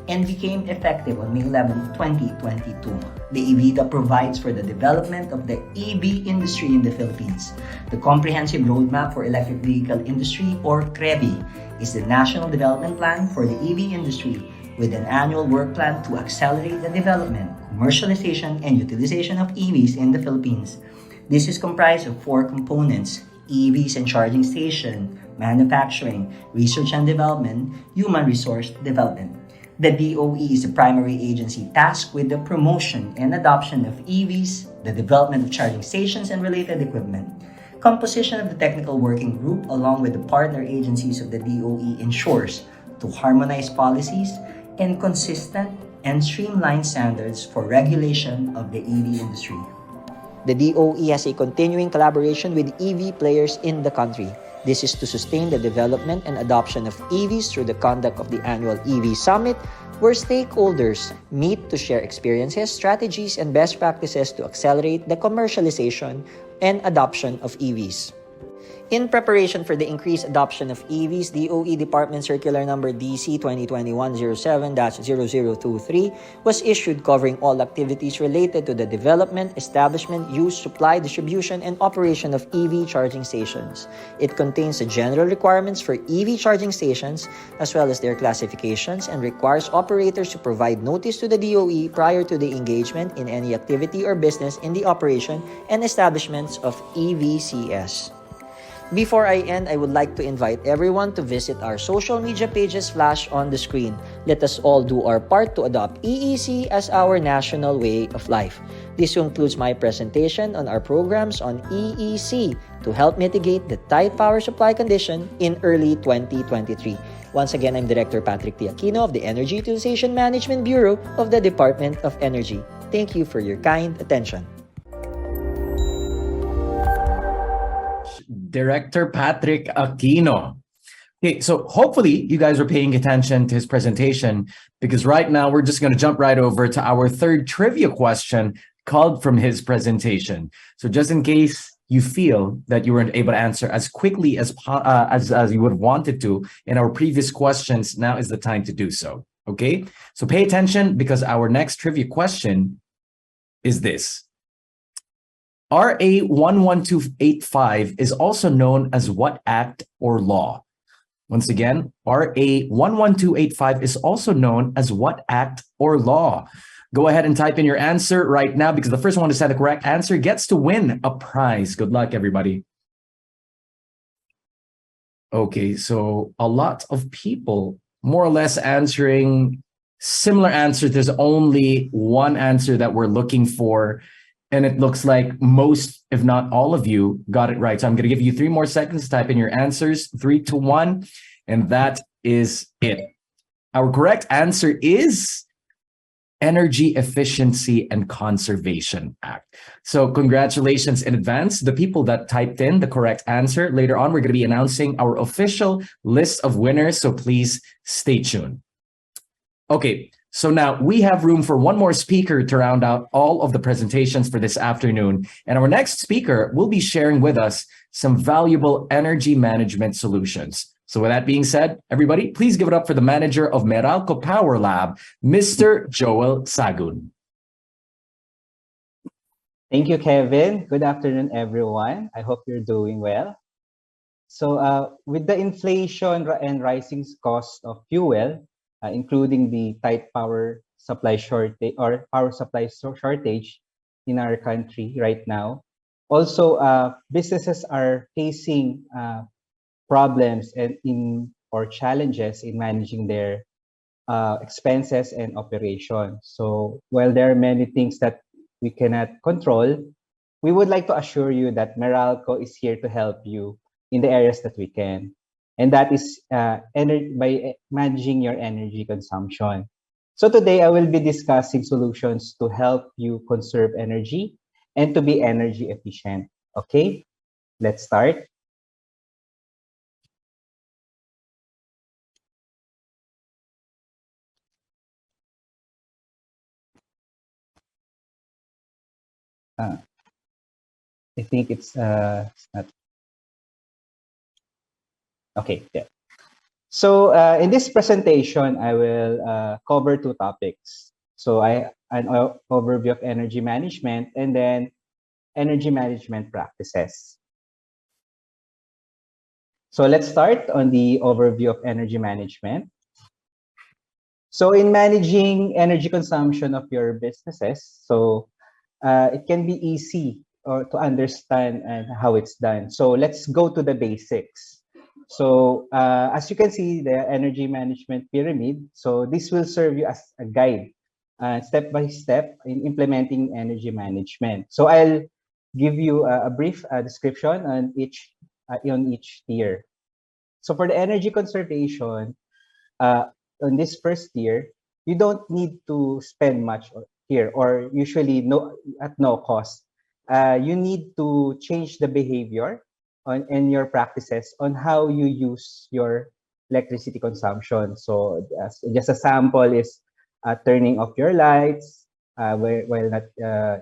and became effective on May 11, 2022. The EVIDA provides for the development of the EV industry in the Philippines. The Comprehensive Roadmap for Electric Vehicle Industry, or CREVI, is the national development plan for the EV industry with an annual work plan to accelerate the development, commercialization, and utilization of EVs in the Philippines. This is comprised of 4 components: EVs and charging station, manufacturing, research and development, human resource development. The DOE is the primary agency tasked with the promotion and adoption of EVs, the development of charging stations and related equipment. Composition of the technical working group along with the partner agencies of the DOE ensures to harmonize policies and consistent and streamlined standards for regulation of the EV industry. The DOE has a continuing collaboration with EV players in the country. This is to sustain the development and adoption of EVs through the conduct of the annual EV Summit, where stakeholders meet to share experiences, strategies, and best practices to accelerate the commercialization and adoption of EVs. In preparation for the increased adoption of EVs, DOE Department Circular Number DC 2021-07-0023 was issued covering all activities related to the development, establishment, use, supply, distribution, and operation of EV charging stations. It contains the general requirements for EV charging stations as well as their classifications and requires operators to provide notice to the DOE prior to the engagement in any activity or business in the operation and establishments of EVCS. Before I end, I would like to invite everyone to visit our social media pages flashed on the screen. Let us all do our part to adopt EEC as our national way of life. This concludes my presentation on our programs on EEC to help mitigate the tight power supply condition in early 2023. Once again, I'm Director Patrick T. Aquino of the Energy Utilization Management Bureau of the Department of Energy. Thank you for your kind attention. Director Patrick Aquino. Okay, so hopefully you guys are paying attention to his presentation, because right now we're just going to jump right over to our third trivia question called from his presentation. So just in case you feel that you weren't able to answer as quickly as you would have wanted to in our previous questions, now is the time to do so. Okay, so pay attention, because our next trivia question is this. RA 11285 is also known as what act or law? Once again, RA 11285 is also known as what act or law? Go ahead and type in your answer right now, because the first one to send the correct answer gets to win a prize. Good luck, everybody. Okay, so a lot of people more or less answering similar answers. There's only one answer that we're looking for. And it looks like most, if not all of you, got it right. So I'm going to give you 3 more seconds to type in your answers, 3 to 1, and that is it. Our correct answer is Energy Efficiency and Conservation Act. So congratulations in advance, the people that typed in the correct answer. Later on, we're going to be announcing our official list of winners, so please stay tuned. Okay. So now we have room for one more speaker to round out all of the presentations for this afternoon. And our next speaker will be sharing with us some valuable energy management solutions. So with that being said, everybody, please give it up for the manager of Meralco Power Lab, Mr. Joel Sagun. Thank you, Kevin. Good afternoon, everyone. I hope you're doing well. So with the inflation and rising cost of fuel, including the tight power supply shortage or power supply shortage in our country right now. Also, businesses are facing problems or challenges in managing their expenses and operations. So while there are many things that we cannot control, we would like to assure you that Meralco is here to help you in the areas that we can. And that is by managing your energy consumption. So today I will be discussing solutions to help you conserve energy and to be energy efficient. Okay, let's start. I think it's not okay. Yeah. So in this presentation, I will cover two topics. So an overview of energy management and then energy management practices. So let's start on the overview of energy management. So in managing energy consumption of your businesses, so it can be easy or to understand and how it's done. So let's go to the basics. So as you can see, the energy management pyramid. So this will serve you as a guide, step by step in implementing energy management. So I'll give you a brief description on each tier. So for the energy conservation, uh, on this first year, you don't need to spend much here, or usually no at no cost. You need to change the behavior and your practices on how you use your electricity consumption. So just a sample is turning off your lights while not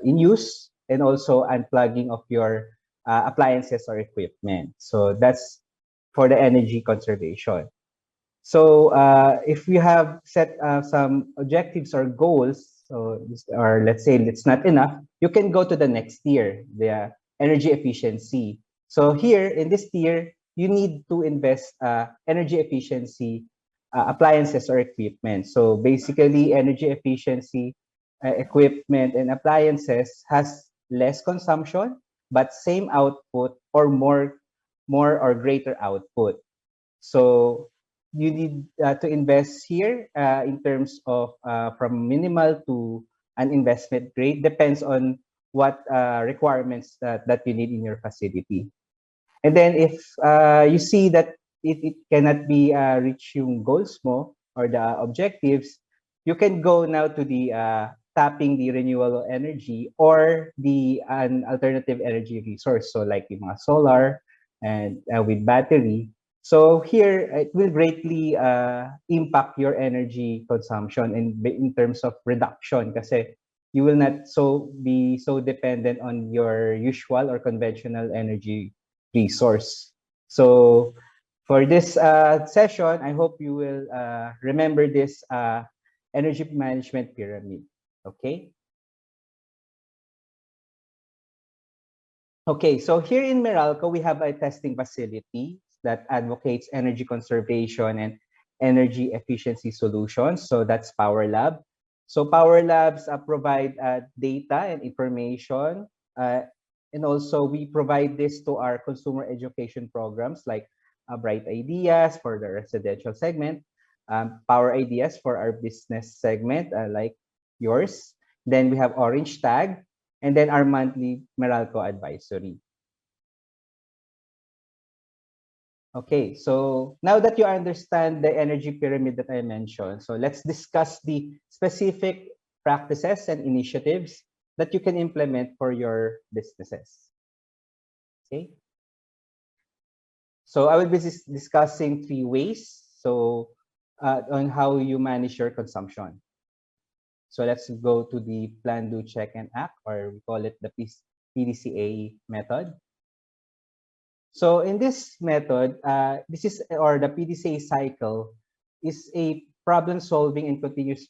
in use, and also unplugging of your appliances or equipment. So that's for the energy conservation. So if you have set some objectives or goals, or let's say it's not enough, you can go to the next tier, the energy efficiency. So here in this tier, you need to invest energy efficiency appliances or equipment. So basically, energy efficiency equipment and appliances has less consumption, but same output or more or greater output. So you need to invest here in terms of from minimal to an investment grade, depends on what requirements that you need in your facility. And then if you see that it cannot be reach yung goals mo or the objectives, you can go now to the tapping the renewable energy or the an alternative energy resource. So like yung mga solar and with battery. So here it will greatly impact your energy consumption in terms of reduction, kasi you will not be so dependent on your usual or conventional energy resource. So for this session, I hope you will remember this energy management pyramid. Okay. Okay, so here in Meralco, we have a testing facility that advocates energy conservation and energy efficiency solutions. So that's Power Lab. So Power Labs provide data and information, and also we provide this to our consumer education programs like Bright Ideas for the residential segment, Power Ideas for our business segment like yours. Then we have Orange Tag, and then our monthly Meralco advisory. Okay, so now that you understand the energy pyramid that I mentioned, so let's discuss the specific practices and initiatives that you can implement for your businesses. Okay. So I will be discussing 3 ways on how you manage your consumption. So let's go to the plan, do, check, and act, or we call it the PDCA method. So in this method, the PDCA cycle is a problem-solving and continuous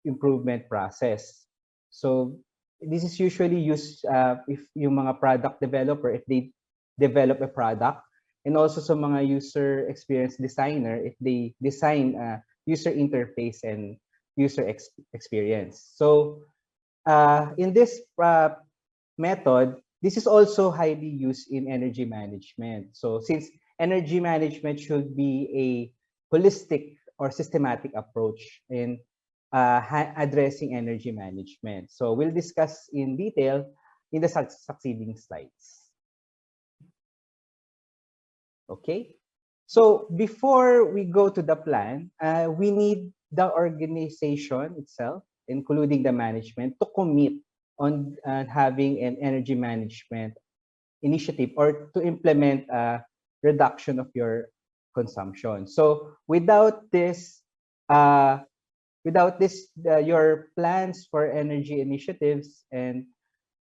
improvement process. So this is usually used if yung mga product developer, if they develop a product, and also sa mga user experience designer, if they design a user interface and user experience. So in this method, this is also highly used in energy management. So since energy management should be a holistic or systematic approach in addressing energy management. So we'll discuss in detail in the succeeding slides. Okay. So before we go to the plan, we need the organization itself, including the management, to commit on having an energy management initiative or to implement a reduction of your consumption. So without this, your plans for energy initiatives and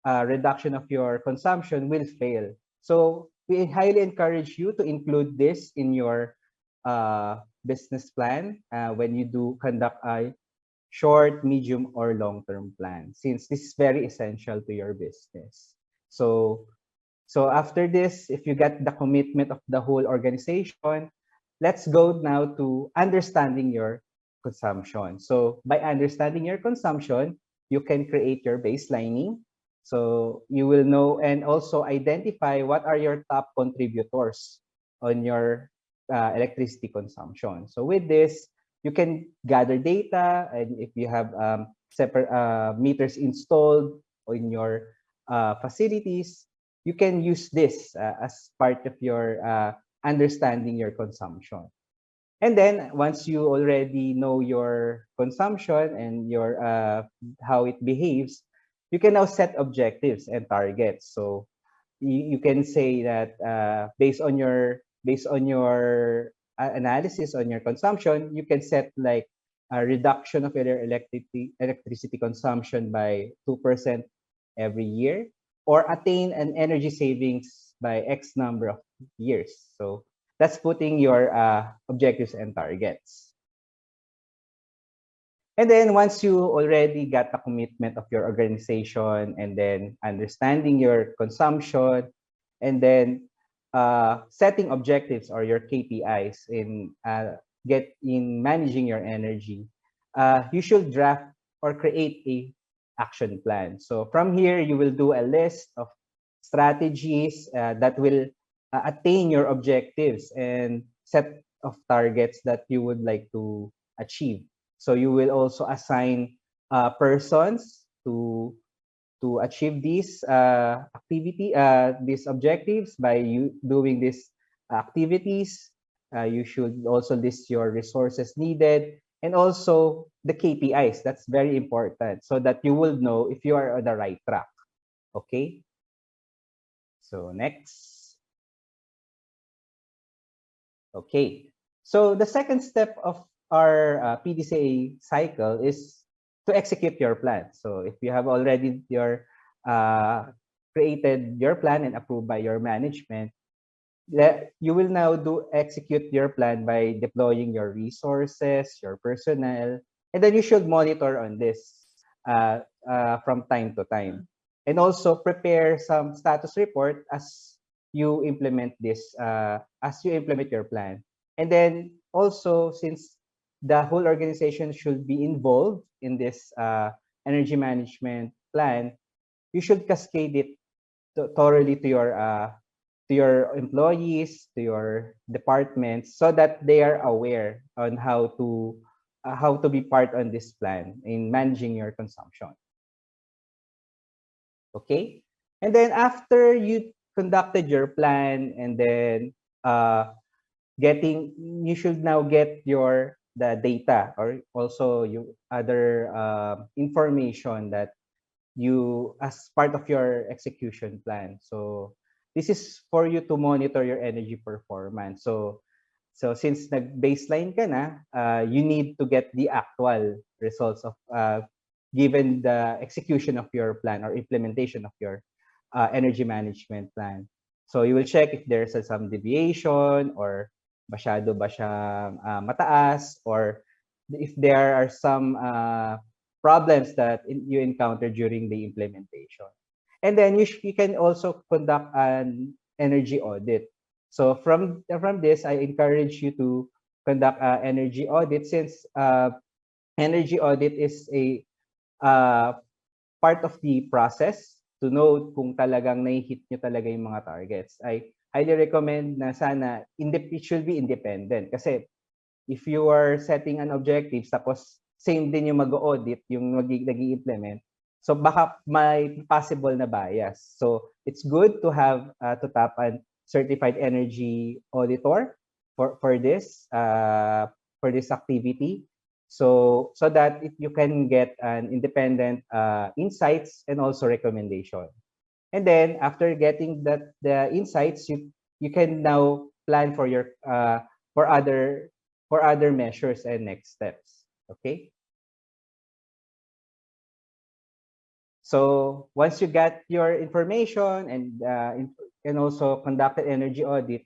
reduction of your consumption will fail. So we highly encourage you to include this in your business plan when you do conduct a short, medium, or long-term plan, since this is very essential to your business. So after this, if you get the commitment of the whole organization, let's go now to understanding your consumption. So by understanding your consumption, you can create your baselining. So you will know and also identify what are your top contributors on your electricity consumption. So with this, you can gather data, and if you have separate meters installed in your facilities, you can use this as part of your understanding your consumption. And then once you already know your consumption and your how it behaves, you can now set objectives and targets. So you can say that based on your analysis on your consumption, you can set like a reduction of your electricity consumption by 2% every year, or attain an energy savings by X number of years. So that's putting your objectives and targets. And then once you already got the commitment of your organization, and then understanding your consumption, and then setting objectives or your KPIs in managing your energy, you should draft or create a action plan. So from here, you will do a list of strategies that will attain your objectives and set of targets that you would like to achieve. So you will also assign persons to achieve these these objectives by you doing these activities. You should also list your resources needed, and also the KPIs. That's very important, so that you will know if you are on the right track. Okay. So next. Okay. So the second step of our PDCA cycle is to execute your plan. So if you have already created your plan and approved by your management, you will now execute your plan by deploying your resources, your personnel, and then you should monitor on this from time to time, and also prepare some status report as you implement your plan. And then also, since the whole organization should be involved in this energy management plan, you should cascade it thoroughly to your employees, to your departments, so that they are aware on how to be part on this plan in managing your consumption. Okay, and then after you conducted your plan, and then you should now get the data, or also you other information that you as part of your execution plan. So this is for you to monitor your energy performance. So since nag-baseline ka na, you need to get the actual results of given the execution of your plan or implementation of your energy management plan. So you will check if there's some deviation, or masyado ba siyang mataas, or if there are some problems that you encounter during the implementation. And then you can also conduct an energy audit. So from this, I encourage you to conduct an energy audit, since energy audit is a part of the process to know kung talagang nai-hit nyo talaga yung mga targets. I highly recommend na sana it should be independent, kasi if you are setting an objective tapos same din yung mag-audit, yung nag-i-implement, so baka may possible na bias. So it's good to have to tap a certified energy auditor for this activity, so that you can get an independent insights and also recommendation. And then after getting the insights, you can now plan for your for other measures and next steps. Okay. So once you get your information and also conducted energy audit,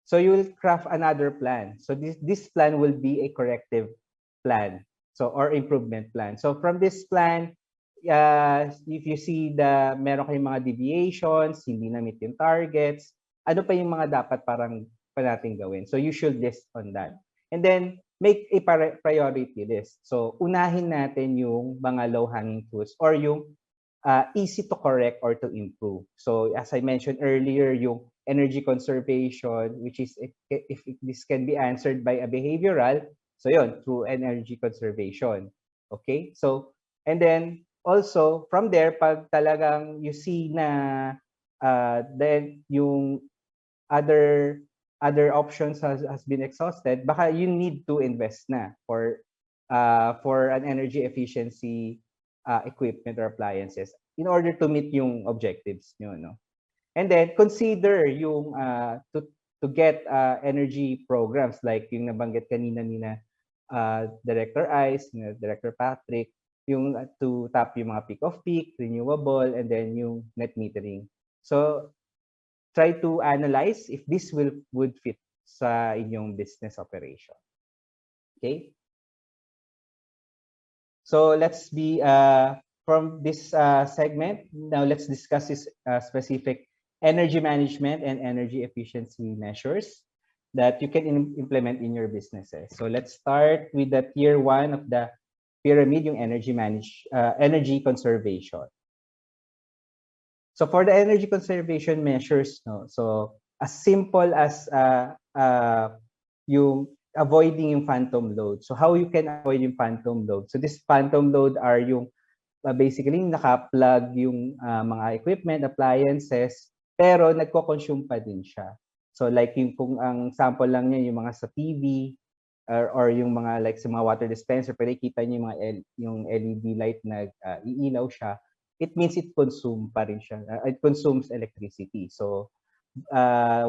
so you will craft another plan. So this plan will be a corrective plan, so or improvement plan. So from this plan, if you see meron kayong mga deviations, hindi na-meet yung targets, ano pa yung mga dapat pa natin gawin? So you should list on that. And then make a priority list. So unahin natin yung mga low-hanging fruits or yung easy to correct or to improve. So as I mentioned earlier, yung energy conservation, which is if this can be answered by a behavioral, so yun, through energy conservation. Okay? So, and then also from there, pag talagang you see na then yung other options has been exhausted, baka you need to invest na for an energy efficiency equipment or appliances in order to meet yung objectives nyo, no? And then consider yung to get energy programs like yung nabanggit kanina ni Director Ice, Director Patrick, yung to tap yung mga peak of peak, renewable, and then yung net metering. So try to analyze if this would fit sa inyong business operation. Okay? So let's be from this segment, now let's discuss this specific energy management and energy efficiency measures that you can implement in your businesses. So let's start with the tier 1 of the pyramid, yung energy conservation. So for the energy conservation measures, no, so as simple as yung avoiding yung phantom load. So how you can avoid yung phantom load? So this phantom load are yung basically naka-plug yung mga equipment, appliances, pero nagko-consume pa din siya. So like yung kung ang sample lang niya yung mga sa TV or yung mga like sa mga water dispenser, pero kita niyo yung LED light na iilaw siya, it means it consume pa rin siya. It consumes electricity. So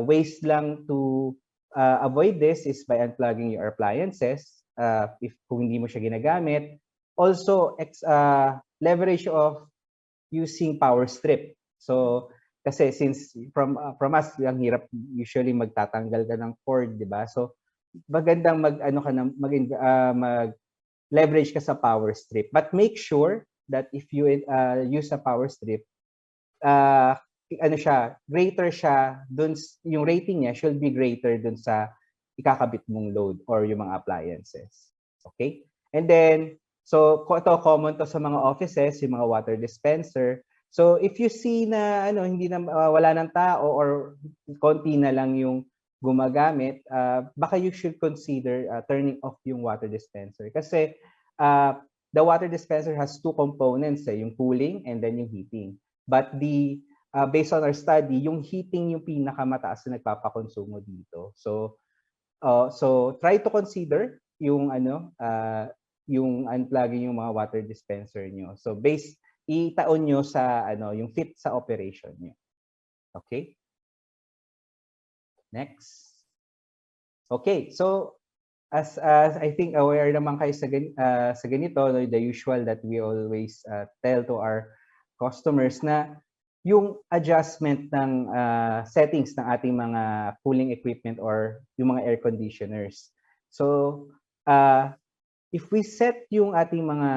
ways lang to avoid this is by unplugging your appliances if kung hindi mo siya ginagamit. Also, leverage of using power strip. So, kasi since from us, ang hirap usually magtatanggal ka ng cord, di ba? So, magandang mag leverage ka sa power strip. But make sure that if you use a power strip, greater siya dun, yung rating niya should be greater dun sa ikakabit mong load or yung mga appliances. Okay? And then, so ito common to sa mga offices, yung mga water dispenser. So if you see na hindi na wala ng tao or konti na lang yung gumagamit, baka you should consider turning off yung water dispenser kasi the water dispenser has two components, yung cooling and then yung heating. But based on our study, yung heating yung pinakamataas na nagpapakonsumo dito. So try to consider yung yung unplugging yung mga water dispenser nyo. So itaon nyo sa yung fit sa operation nyo. Okay? Next. Okay, so as I think aware naman kayo sa ganito, the usual that we always tell to our customers na yung adjustment ng settings ng ating mga cooling equipment or yung mga air conditioners. So, if we set yung ating mga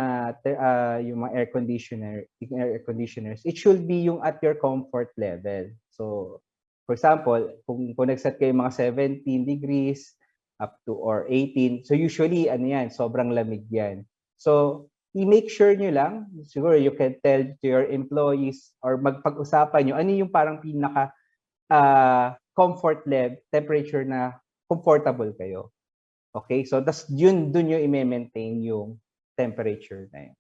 air conditioners, it should be yung at your comfort level. So, for example, kung nag-set kayo mga 17 degrees up to or 18, so usually sobrang lamig yan. So, i-make sure nyo lang, siguro you can tell to your employees or magpag-usapan nyo, ano yung parang pinaka comfort level, temperature na comfortable kayo. Okay? So, dun nyo i-maintain yung temperature na yun.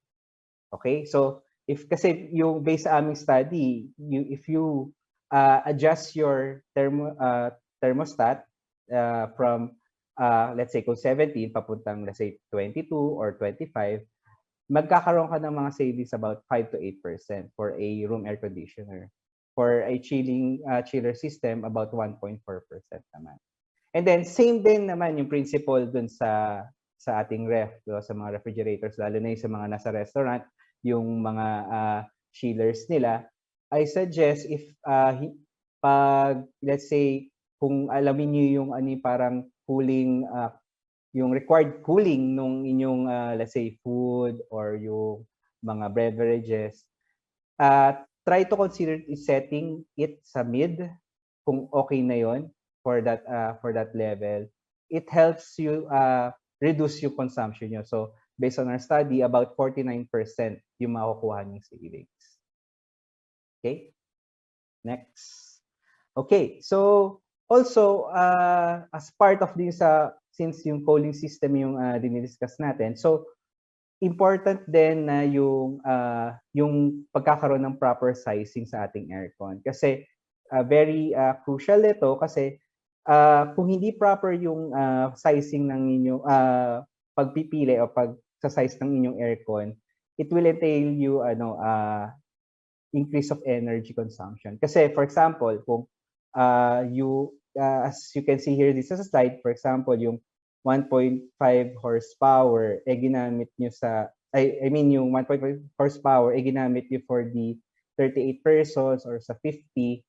Okay? So, kasi yung based sa aming study, if you adjust your thermostat from, let's say, kung 17, papuntang, let's say, 22 or 25, magkakaroon ka ng mga savings about 5 to 8% for a room air conditioner. For a chiller system, about 1.4% naman. And then, same din naman yung principle dun sa ating ref, sa mga refrigerators, lalo na yung sa mga nasa restaurant, yung mga chillers nila, I suggest if pag let's say kung alamin niyo yung parang cooling yung required cooling nung inyong let's say food or yung mga beverages, try to consider setting it sa mid kung okay na yon for that level. It helps you reduce yung consumption nyo. So based on our study, about 49% yung makukuha ng savings. Okay? Next. Okay, so also as part of this, since yung cooling system yung dinidiscuss natin, so important din na yung pagkakaroon ng proper sizing sa ating aircon. Kasi very crucial ito kasi kung hindi proper yung sizing ng inyong pagpipili o pag-size ng inyong aircon, it will entail you increase of energy consumption. Kasi for example, kung as you can see here this is a slide, for example, yung 1.5 horsepower ginamit nyo sa I mean yung 1.5 horsepower ginamit nyo for the 38 persons or sa 50,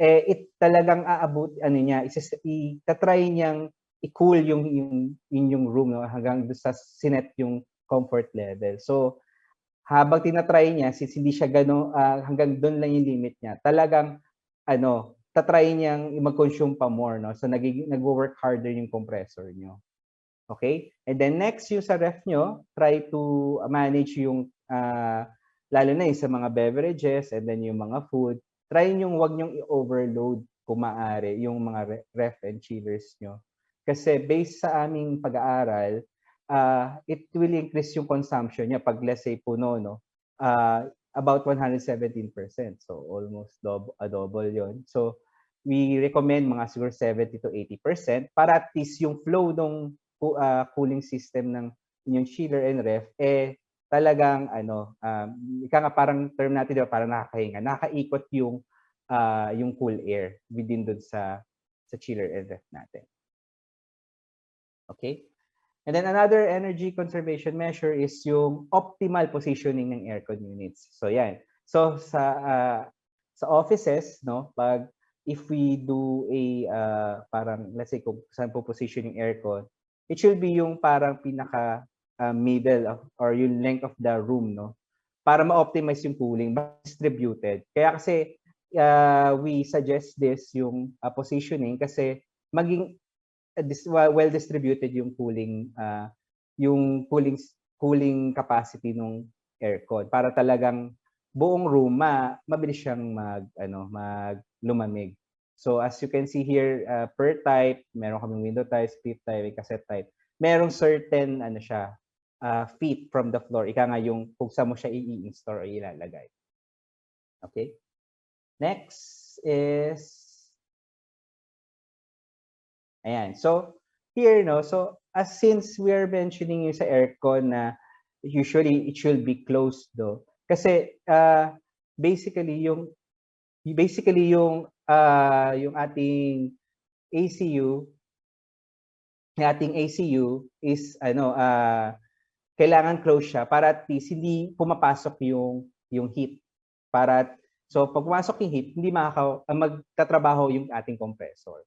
it talagang aabot niya, itatry niyang i-cool yung room, no, hanggang sa sinet yung comfort level. So habang tinatry niya, since hindi siya hanggang doon lang yung limit niya, talagang tatry niyang mag-consume pa more, no? So nagwo-work harder yung compressor niyo. Okay? And then next, yung sa ref nyo, try to manage yung lalo na yung sa mga beverages and then yung mga food, try yung wag nyong i-overload kung maaari yung mga ref and chillers nyo. Kasi based sa aming pag-aaral, it will increase yung consumption niya pag let's say puno, no? About 117%. So almost double yon. So we recommend mga siguro 70 to 80% para at least yung flow ng cooling system ng inyong chiller and ref talagang ika nga parang term natin, diba, parang nakaikot yung cool air within dun sa chiller and ref natin. Okay? And then another energy conservation measure is yung optimal positioning ng aircon units. So yan. So sa offices, no, if we do a parang let's say kung saan po position yung aircon, it should be yung parang pinaka middle or yung length of the room, no, para ma-optimize yung cooling, distributed. Kaya kasi we suggest this yung positioning kasi maging well distributed yung cooling capacity ng aircon para talagang buong room mabilis siyang lumamig. So as you can see here, per type, meron kaming window type, split type, cassette type. Merong certain feet from the floor. Ika nga yung kung saan mo siya i-install o ilalagay. Okay? Next is ayan. So here, no, so since we are mentioning yung sa aircon na usually it should be closed, though. Kasi basically yung ating ACU is kailangan close siya para at least hindi pumapasok yung heat. So pag pumasok yung heat, hindi magtatrabaho yung ating compressor.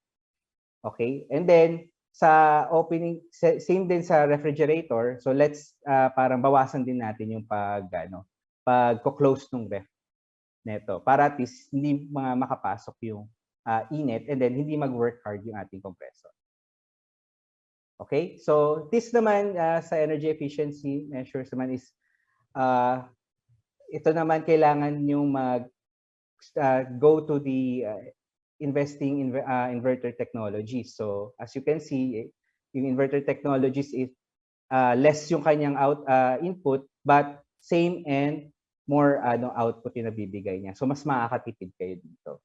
Okay? And then sa opening, same din sa refrigerator. So let's parang bawasan din natin yung pag-close ng ref neto para at least hindi makapasok yung init and then hindi mag-work hard yung ating compressor. Okay? So this naman sa energy efficiency measures naman is ito naman kailangan yung go to the investing in inverter technologies. So as you can see, yung inverter technologies is less yung kanyang input but same and more output yung nabibigay niya. So mas makakatipid kayo dito.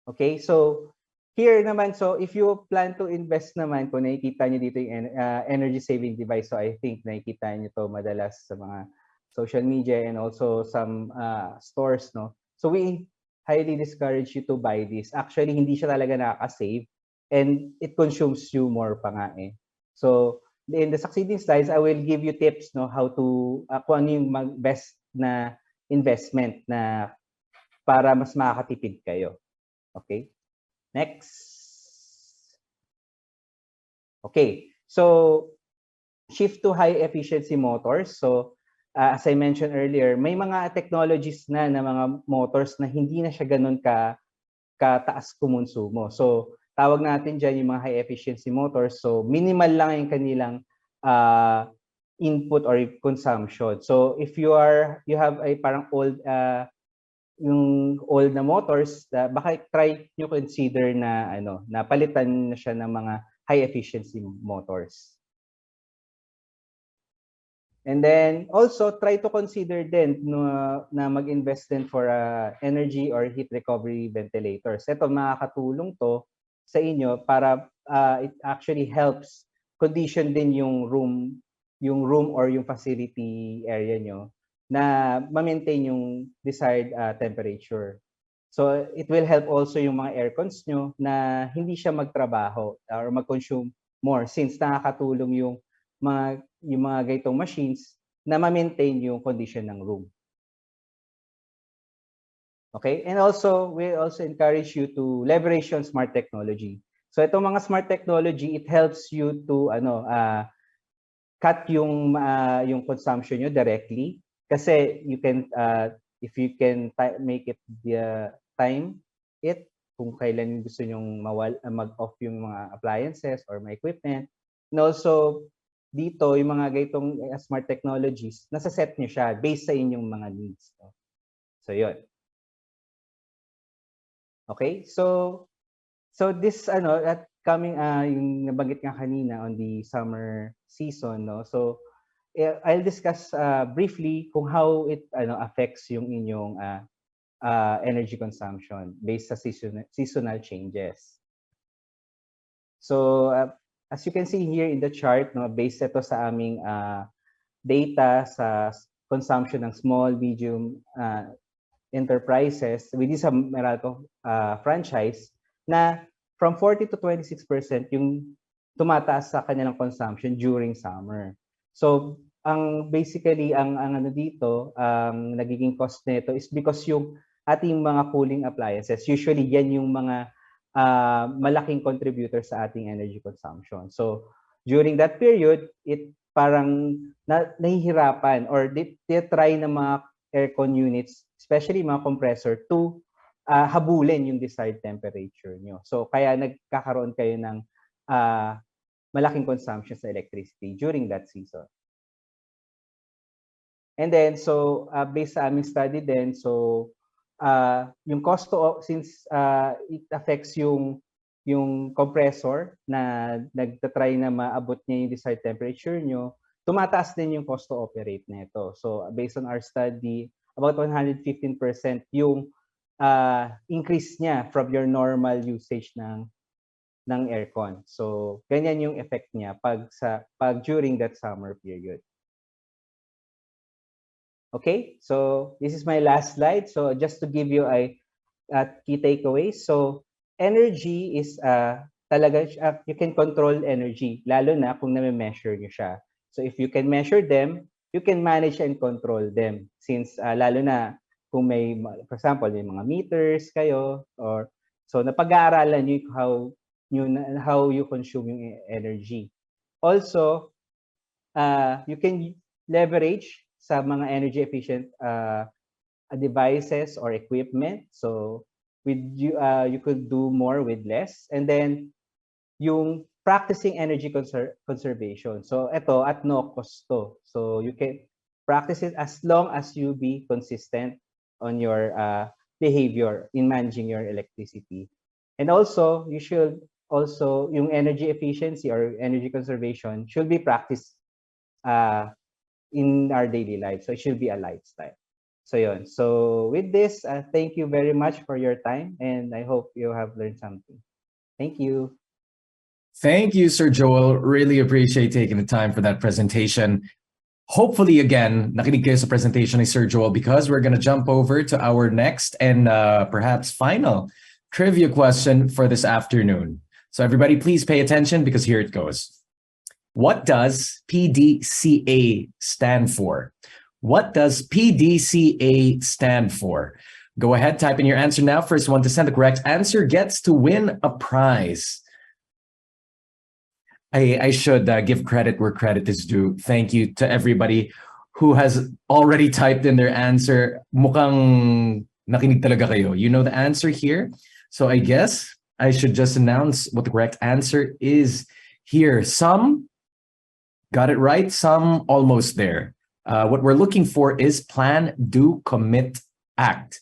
Okay, so here naman, so if you plan to invest naman, kung nakikita niyo dito yung energy saving device, so I think nakikita niyo to madalas sa mga social media and also some stores, no? So we highly discourage you to buy this. Actually, hindi siya talaga nakaka-save and it consumes you more pa nga eh. So in the succeeding slides, I will give you tips, no, how to kung ano yung best na investment na para mas makakatipid kayo. Okay? Next. Okay. So, shift to high efficiency motors. So, as I mentioned earlier, may mga technologies na mga motors na hindi na siya ganun kataas kumonsumo. So, tawag natin dyan yung mga high efficiency motors. So, minimal lang yung kanilang input or consumption. So, if you have a parang old yung old na motors, baka try nyo consider na na palitan na siya ng mga high efficiency motors. And then also try to consider din na mag-invest din for energy or heat recovery ventilators. Ito makakatulong to sa inyo para it actually helps condition din yung room or yung facility area nyo na ma-maintain yung desired temperature. So it will help also yung mga aircons nyo na hindi siya magtrabaho or mag-consume more since nakakatulong yung mga ganitong machines na ma-maintain yung condition ng room. Okay? And also, we also encourage you to leverage on smart technology. So itong mga smart technology, it helps you to cut yung consumption nyo directly kasi you can if you can make it time it kung kailan gusto nyong mag-off yung mga appliances or mga equipment. And also dito yung mga gaytong smart technologies, nasa-set nyo siya based sa inyong mga needs. So yun. Okay? So this at coming yung nabanggit nga kanina on the summer season, no. So I'll discuss briefly kung how it affects yung inyong energy consumption based sa seasonal changes. So as you can see here in the chart, no, based ito sa aming data sa consumption ng small, medium enterprises within sa Meralco franchise na from 40 to 26% yung tumataas sa kanilang consumption during summer. So basically ang dito, ang nagiging cost nito is because yung ating mga cooling appliances, usually yan yung mga malaking contributor sa ating energy consumption. So during that period, it parang nahihirapan or they try na mga aircon units, especially mga compressor, to habulin yung desired temperature nyo. So kaya nagkakaroon kayo ng malaking consumption sa electricity during that season. And then, so based sa aming study din, so yung cost since it affects yung compressor na nagtatry na maabot niya yung desired temperature nyo, tumataas din yung cost to operate nito. So based on our study, about 115% yung increase niya from your normal usage ng aircon. So ganyan yung effect niya pag during that summer period. Okay, so this is my last slide. So just to give you a key takeaways. So energy is talaga you can control energy, lalo na kung na-measure niyo siya. So if you can measure them, you can manage and control them. Since lalo na kung may, for example, may mga meters kayo, or so napag-aaralan niyo how you consume yung energy. Also, you can leverage sa mga energy efficient devices or equipment. So you could do more with less. And then yung practicing energy conservation. So ito at no cost to. So you can practice it as long as you be consistent on your behavior in managing your electricity. And also you should also yung energy efficiency or energy conservation should be practiced in our daily life. So it should be a lifestyle. So yun. So with this, thank you very much for your time, and I hope you have learned something. Thank you. Thank you, Sir Joel. Really appreciate taking the time for that presentation. Hopefully, again, nakinig kayo sa presentation ni Sir Joel, because we're going to jump over to our next and perhaps final trivia question for this afternoon. So everybody, please pay attention, because here it goes. What does PDCA stand for? What does PDCA stand for? Go ahead, type in your answer now. First one to send the correct answer gets to win a prize. I should give credit where credit is due. Thank you to everybody who has already typed in their answer. Mukhang nakinig talaga kayo. You know the answer here. So I guess I should just announce what the correct answer is here. Some got it right, some almost there. What we're looking for is plan, do, commit, act.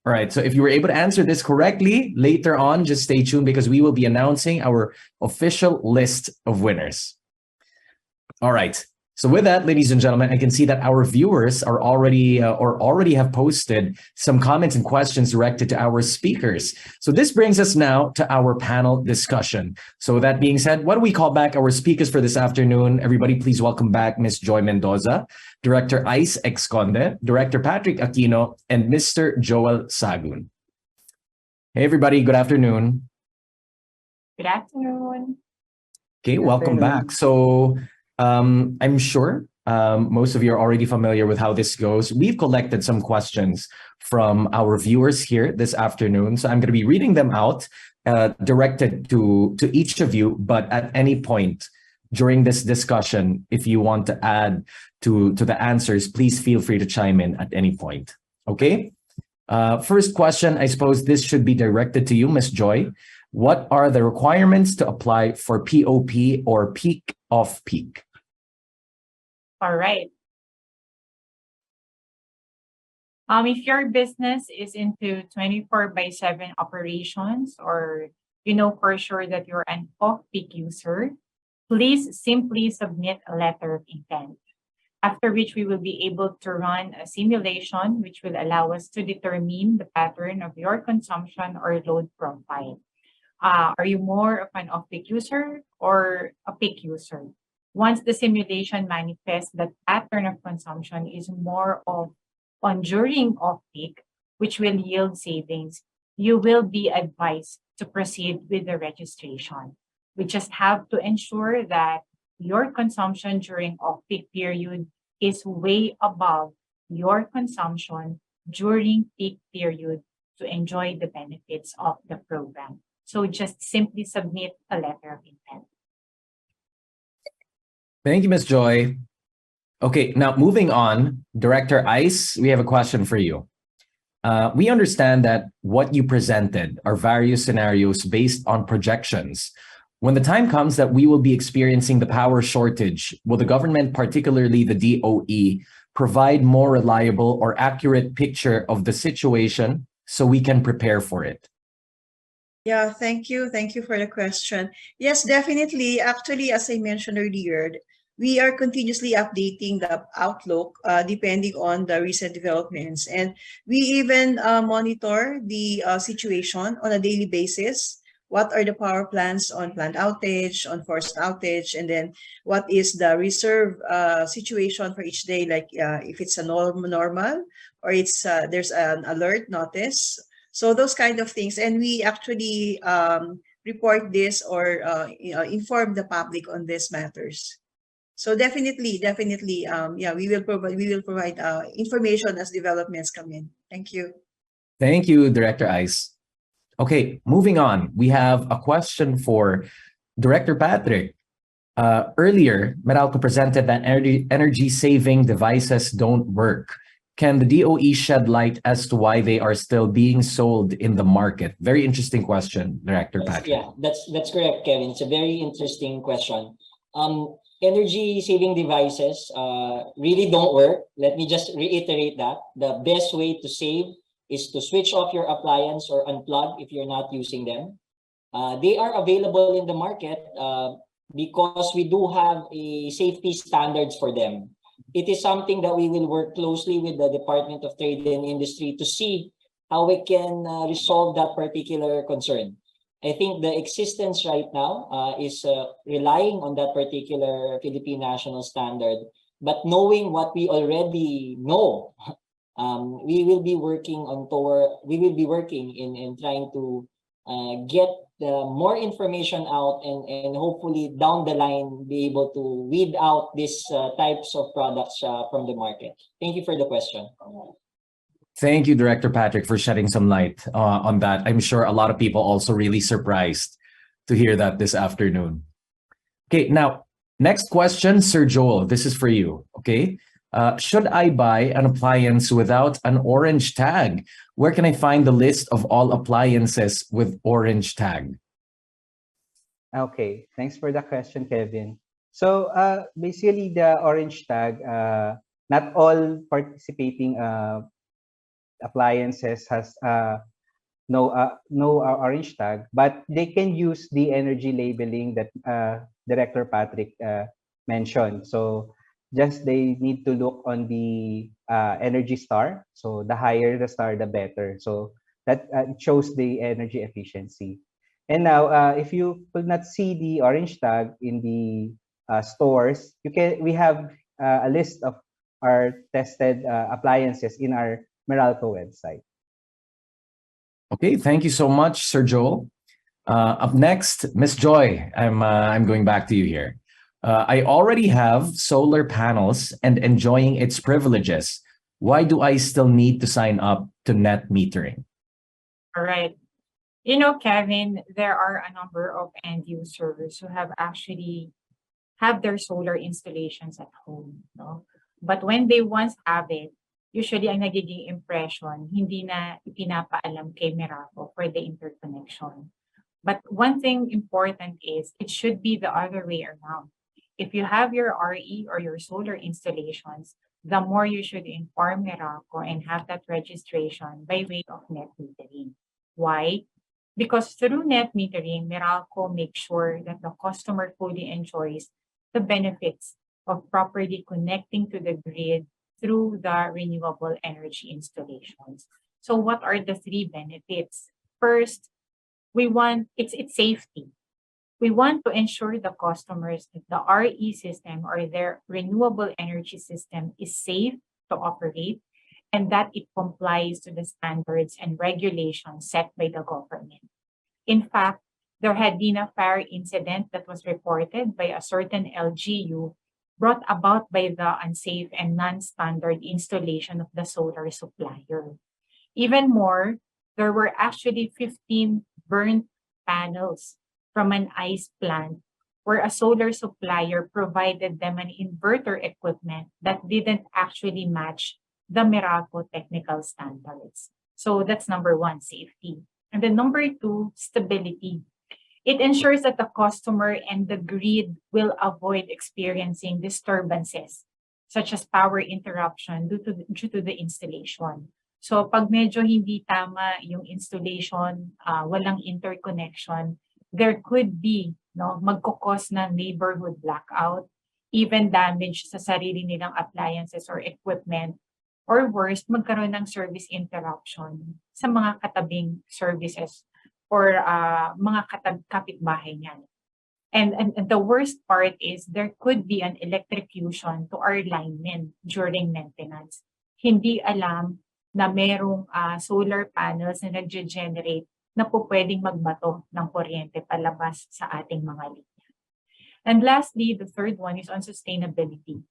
All right, so if you were able to answer this correctly, later on, just stay tuned because we will be announcing our official list of winners. All right, so with that, ladies and gentlemen, I can see that our viewers are already already have posted some comments and questions directed to our speakers. So this brings us now to our panel discussion. So that being said, why don't we call back our speakers for this afternoon? Everybody, please welcome back Ms. Joy Mendoza, Director Ice Exconde, Director Patrick Aquino, and Mr. Joel Sagun. Hey, everybody. Good afternoon. Good afternoon. Okay, welcome back. So I'm sure most of you are already familiar with how this goes. We've collected some questions from our viewers here this afternoon. So I'm going to be reading them out, directed to each of you. But at any point during this discussion, if you want to add to the answers, please feel free to chime in at any point. Okay. First question, I suppose this should be directed to you, Ms. Joy. What are the requirements to apply for POP or peak off peak? All right. If your business is into 24/7 operations, or you know for sure that you're an off-peak user, please simply submit a letter of intent. After which we will be able to run a simulation which will allow us to determine the pattern of your consumption or load profile. Are you more of an off-peak user or a peak user? Once the simulation manifests that pattern of consumption is more of on during off-peak, which will yield savings, you will be advised to proceed with the registration. We just have to ensure that your consumption during off-peak period is way above your consumption during peak period to enjoy the benefits of the program. So just simply submit a letter of intent. Thank you, Ms. Joy. Okay, now moving on, Director Ice, we have a question for you. We understand that what you presented are various scenarios based on projections. When the time comes that we will be experiencing the power shortage, will the government, particularly the DOE, provide more reliable or accurate picture of the situation so we can prepare for it? Yeah, thank you. Thank you for the question. Yes, definitely. Actually, as I mentioned earlier, we are continuously updating the outlook depending on the recent developments. And we even monitor the situation on a daily basis. What are the power plants on planned outage, on forced outage, and then what is the reserve situation for each day, like if it's a normal or it's there's an alert notice. So those kind of things. And we actually report this or inform the public on these matters. So definitely, yeah, we will provide information as developments come in. Thank you. Thank you, Director Ice. Okay, moving on. We have a question for Director Patrick. Earlier, Meralco presented that energy-saving devices don't work. Can the DOE shed light as to why they are still being sold in the market? Very interesting question, Director Patrick. Yeah, that's correct, Kevin. It's a very interesting question. Energy-saving devices really don't work. Let me just reiterate that. The best way to save is to switch off your appliance or unplug if you're not using them. They are available in the market because we do have a safety standards for them. It is something that we will work closely with the Department of Trade and Industry to see how we can resolve that particular concern. I think the existence right now is relying on that particular Philippine national standard, but knowing what we already know, we will be working in trying to get more information out, and hopefully down the line be able to weed out these types of products from the market. Thank you for the question. Thank you, Director Patrick, for shedding some light on that. I'm sure a lot of people also really surprised to hear that this afternoon. Okay, now, next question, Sir Joel. This is for you, okay? Should I buy an appliance without an orange tag? Where can I find the list of all appliances with orange tag? Okay, thanks for the question, Kevin. So basically, the orange tag, not all participating appliances has no orange tag, but they can use the energy labeling that Director Patrick mentioned. So just they need to look on the energy star. So the higher the star, the better. So that shows the energy efficiency. And now, if you could not see the orange tag in the stores, we have a list of our tested appliances in our Meralco website. Okay, thank you so much, Sir Joel. Up next, Miss Joy, I'm going back to you here. I already have solar panels and enjoying its privileges. Why do I still need to sign up to net metering? All right. You know, Kevin, there are a number of end users who have actually have their solar installations at home, no? But when they once have it, usually ang nagiging impression, hindi na ipinapaalam kay Meralco for the interconnection. But one thing important is it should be the other way around. If you have your RE or your solar installations, the more you should inform Meralco and have that registration by way of net metering. Why? Because through net metering, Meralco makes sure that the customer fully enjoys the benefits of properly connecting to the grid through the renewable energy installations. So what are the three benefits? First, it's safety. We want to ensure the customers that the RE system or their renewable energy system is safe to operate and that it complies to the standards and regulations set by the government. In fact, there had been a fire incident that was reported by a certain LGU brought about by the unsafe and non-standard installation of the solar supplier. Even more, there were actually 15 burnt panels from an ice plant where a solar supplier provided them an inverter equipment that didn't actually match the Meralco technical standards. So that's number one, safety. And then number two, stability. It ensures that the customer and the grid will avoid experiencing disturbances such as power interruption due to the installation. So pag medyo hindi tama yung installation, walang interconnection, there could be magkukos ng neighborhood blackout, even damage sa sarili nilang appliances or equipment, or worse, magkaroon ng service interruption sa mga katabing services or mga kapitbahay niyan. And the worst part is there could be an electrocution to our linemen during maintenance. Hindi alam na merong solar panels na nag-generate na po pwedeng magbato ng kuryente palabas sa ating mga linya. And lastly, the third one is on sustainability.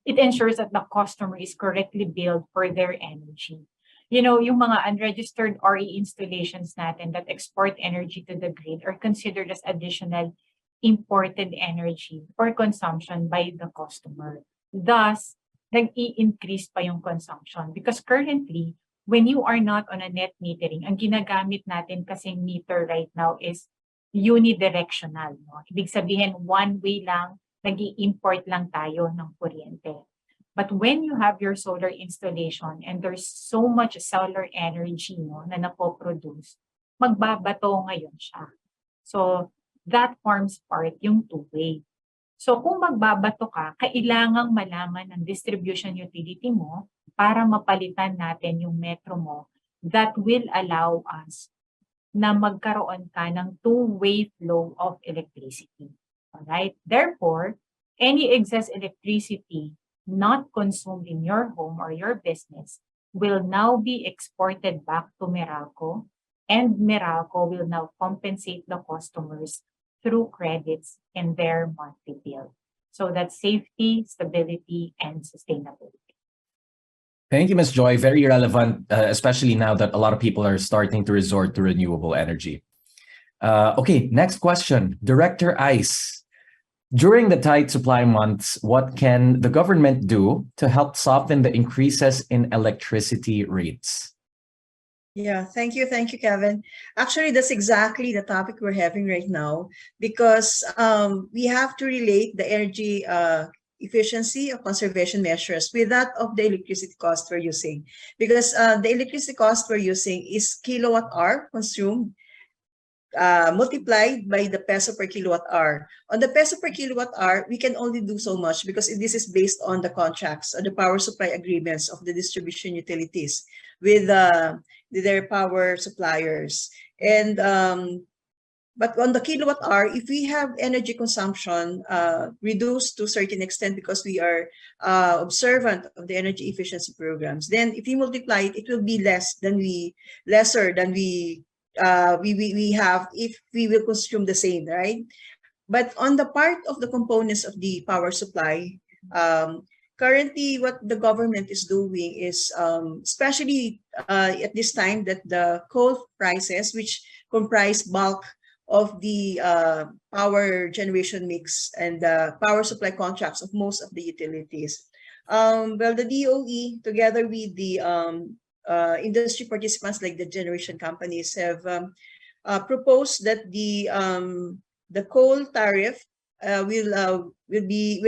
It ensures that the customer is correctly billed for their energy. You know, yung mga unregistered RE installations natin that export energy to the grid are considered as additional imported energy for consumption by the customer. Thus, nag-i-increase pa yung consumption because currently, when you are not on a net metering, ang ginagamit natin kasing meter right now is unidirectional. No? Ibig sabihin, one way lang, nag-i-import lang tayo ng kuryente. But when you have your solar installation and there's so much solar energy na napoproduce, magbabato ngayon siya. So that forms part yung two-way. So kung magbabato ka, kailangang malaman ng distribution utility mo para mapalitan natin yung metro mo that will allow us na magkaroon ka ng two-way flow of electricity. Alright? Therefore, any excess electricity not consumed in your home or your business will now be exported back to Meralco and Meralco will now compensate the customers through credits in their monthly bill. So that's safety, stability, and sustainability. Thank you, Ms. Joy. Very relevant, especially now that a lot of people are starting to resort to renewable energy. Okay, next question. Director Ice. During the tight supply months, what can the government do to help soften the increases in electricity rates? Yeah, thank you, Kevin. Actually, that's exactly the topic we're having right now because we have to relate the energy efficiency or conservation measures with that of the electricity cost we're using. Because the electricity cost we're using is kilowatt hour consumed multiplied by the peso per kilowatt hour. On the peso per kilowatt hour, we can only do so much because this is based on the contracts or the power supply agreements of the distribution utilities with their power suppliers. And but on the kilowatt hour, if we have energy consumption reduced to a certain extent because we are observant of the energy efficiency programs, then if we multiply it, it will be lesser than we have if we will consume the same, right? But on the part of the components of the power supply, currently what the government is doing is, especially at this time that the coal prices, which comprise bulk of the power generation mix and the power supply contracts of most of the utilities. Well, the DOE, together with the industry participants like the generation companies, have proposed that the coal tariff will be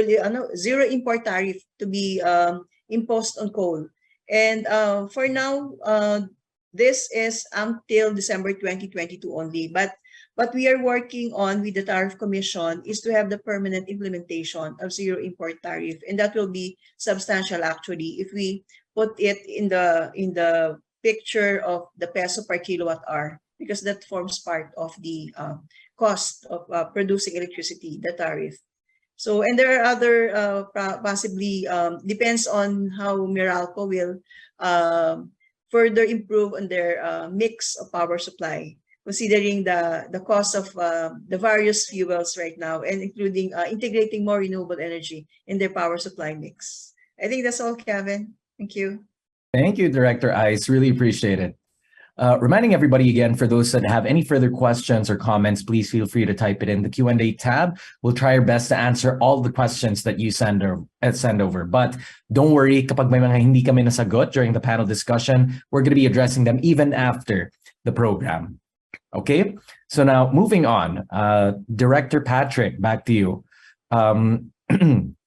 zero import tariff to be imposed on coal. And for now, this is until December 2022 only. But what we are working on with the Tariff Commission is to have the permanent implementation of zero import tariff, and that will be substantial actually if we put it in the picture of the peso per kilowatt hour, because that forms part of the cost of producing electricity, the tariff. So, and there are other possibly depends on how Meralco will further improve on their mix of power supply, considering the cost of the various fuels right now, and including integrating more renewable energy in their power supply mix. I think that's all, Kevin. Thank you. Thank you, Director Ice. Really appreciate it. Reminding everybody again, for those that have any further questions or comments, please feel free to type it in the Q&A tab. We'll try our best to answer all the questions that you send over. But don't worry, kapag may mga hindi kami nasagot during the panel discussion, we're going to be addressing them even after the program. Okay, so now moving on. Director Patrick, back to you.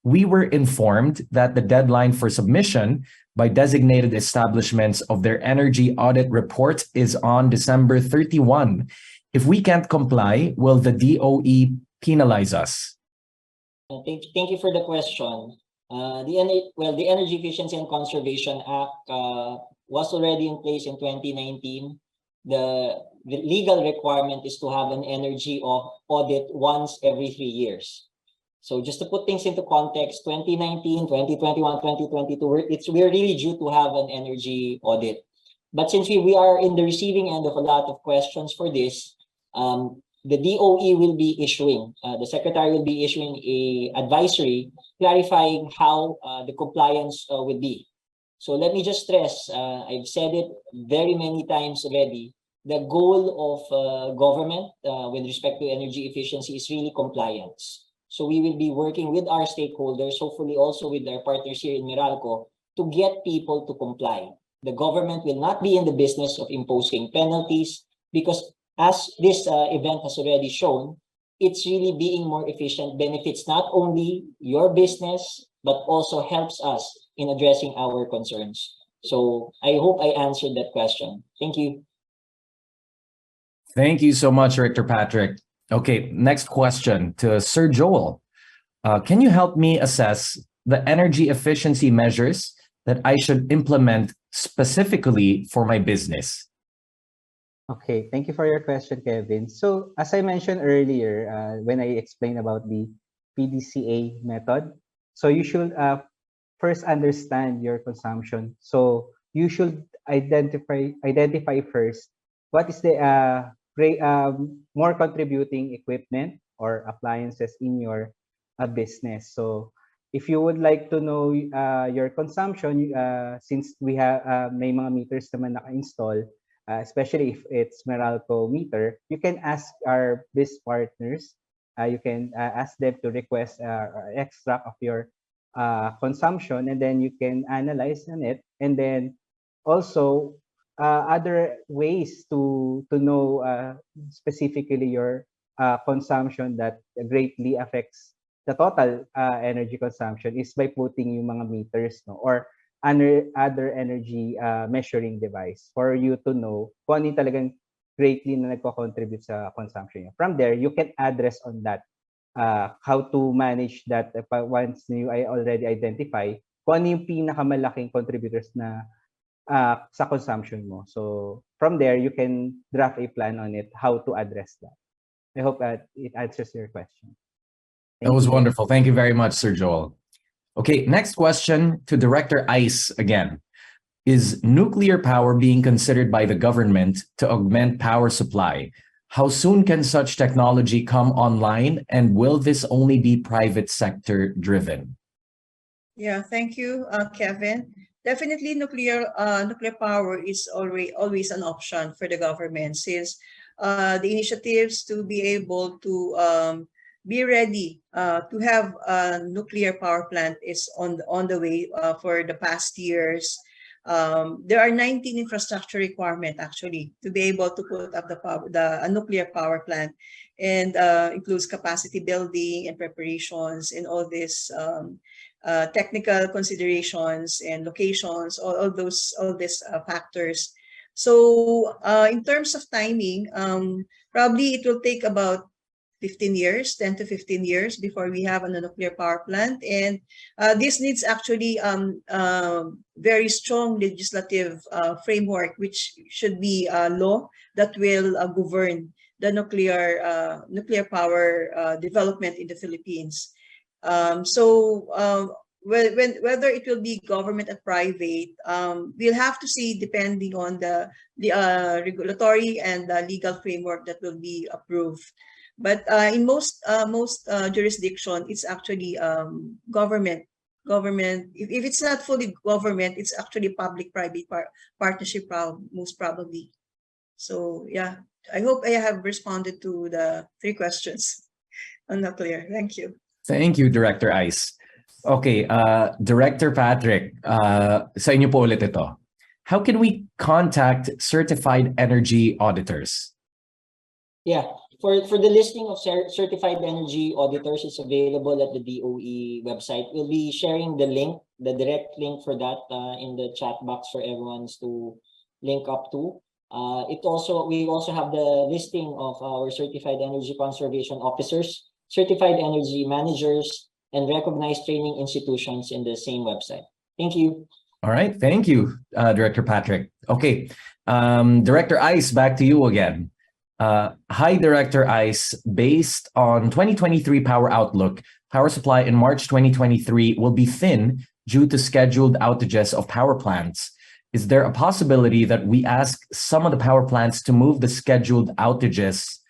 We were informed that the deadline for submission by designated establishments of their energy audit report is on December 31. If we can't comply, will the DOE penalize us? Thank you for the question. The Energy Efficiency and Conservation Act was already in place in 2019. The legal requirement is to have an energy audit once every 3 years. So just to put things into context, 2019, 2021, 2022, we're really due to have an energy audit. But since we are in the receiving end of a lot of questions for this, the DOE will be issuing, the Secretary will be issuing a advisory clarifying how the compliance will be. So let me just stress, I've said it very many times already, the goal of government with respect to energy efficiency is really compliance. So we will be working with our stakeholders, hopefully also with our partners here in Meralco, to get people to comply. The government will not be in the business of imposing penalties because, as this event has already shown, it's really being more efficient benefits not only your business, but also helps us in addressing our concerns. So I hope I answered that question. Thank you. Thank you so much, Director Patrick. Okay, next question to Sir Joel. Can you help me assess the energy efficiency measures that I should implement specifically for my business? Okay, thank you for your question, Kevin. So as I mentioned earlier, when I explained about the PDCA method, so you should first understand your consumption. So you should identify first what is the more contributing equipment or appliances in your business. So if you would like to know your consumption, since we have may mga meters naman naka-install, especially if it's Meralco meter, you can ask our biz partners. You can ask them to request extract of your consumption, and then you can analyze on it, and then also other ways to know specifically your consumption that greatly affects the total energy consumption is by putting yung mga meters, no, or other energy measuring device for you to know kung ano yung talagang greatly na nagko-contribute sa consumption niya. From there, you can address on that how to manage that once you already identify kung ano yung pinakamalaking contributors na sa consumption mo. So from there, you can draft a plan on it, how to address that. I hope that it answers your question. That was wonderful. Thank you very much, Sir Joel. Okay, next question to Director Ice again. Is nuclear power being considered by the government to augment power supply? How soon can such technology come online, and will this only be private sector driven? Yeah, thank you, Kevin. Definitely, nuclear power is always an option for the government, since the initiatives to be able to be ready to have a nuclear power plant is on the way for the past years. There are 19 infrastructure requirements actually to be able to put up a nuclear power plant, and includes capacity building and preparations and all this technical considerations and locations, all these factors. So in terms of timing, probably it will take about 15 years, 10 to 15 years before we have a nuclear power plant. And this needs actually very strong legislative framework, which should be a law that will govern the nuclear power development in the Philippines. Whether it will be government or private, we'll have to see depending on the regulatory and legal framework that will be approved. But in most jurisdiction, it's actually government. If it's not fully government, it's actually public-private partnership, most probably. So yeah, I hope I have responded to the 3 questions on nuclear. Thank you. Thank you, Director Ice. Okay, Director Patrick, sa inyo po ulit ito. How can we contact certified energy auditors? Yeah, for the listing of certified energy auditors, it's available at the DOE website. We'll be sharing the link, the direct link for that in the chat box for everyone to link up to. We also have the listing of our certified energy conservation officers, certified energy managers, and recognized training institutions in the same website. Thank you. All right, thank you, Director Patrick. Okay, Director Ice, back to you again. Hi, Director Ice. Based on 2023 power outlook, power supply in March 2023 will be thin due to scheduled outages of power plants. Is there a possibility that we ask some of the power plants to move the scheduled outages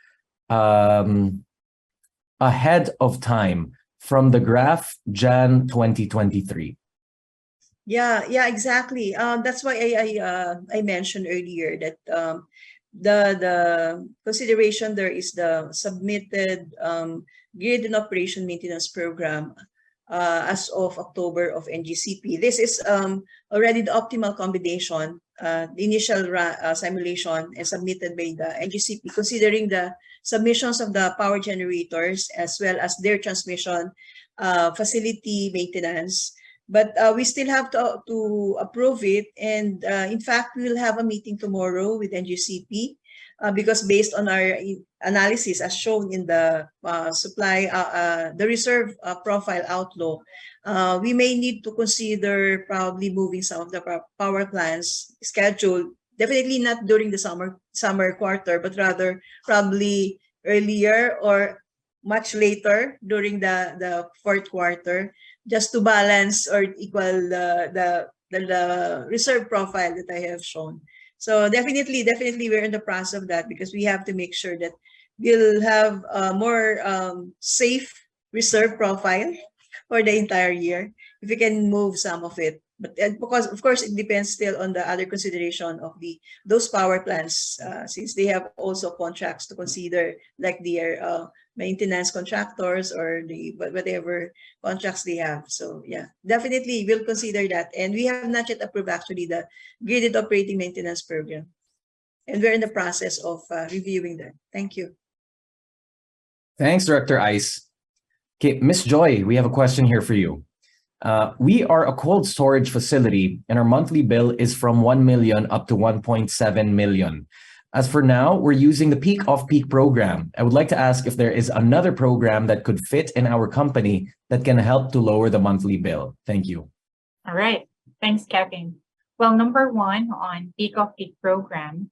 ahead of time from the graph Jan 2023? Yeah, exactly. That's why I mentioned earlier that the consideration there is the submitted grid and operation maintenance program as of October of NGCP. This is already the optimal combination, the initial simulation and submitted by the NGCP, considering the submissions of the power generators as well as their transmission facility maintenance. But we still have to approve it, and in fact, we will have a meeting tomorrow with NGCP because based on our analysis as shown in the the reserve profile outlook, we may need to consider probably moving some of the power plants schedule. Definitely not during the summer quarter, but rather probably earlier or much later during the 4th quarter, just to balance or equal the reserve profile that I have shown. So definitely we're in the process of that because we have to make sure that we'll have a more safe reserve profile for the entire year if we can move some of it. But because of course it depends still on the other consideration of those power plants since they have also contracts to consider like their maintenance contractors or the whatever contracts they have. So yeah, definitely we'll consider that. And we have not yet approved actually the graded operating maintenance program. And we're in the process of reviewing that. Thank you. Thanks, Director Ice. Okay, Miss Joy, we have a question here for you. We are a cold storage facility and our monthly bill is from 1 million up to 1.7 million. As for now, we're using the peak off-peak program. I would like to ask if there is another program that could fit in our company that can help to lower the monthly bill. Thank you. All right. Thanks, Kevin. Well, number one on peak of peak program,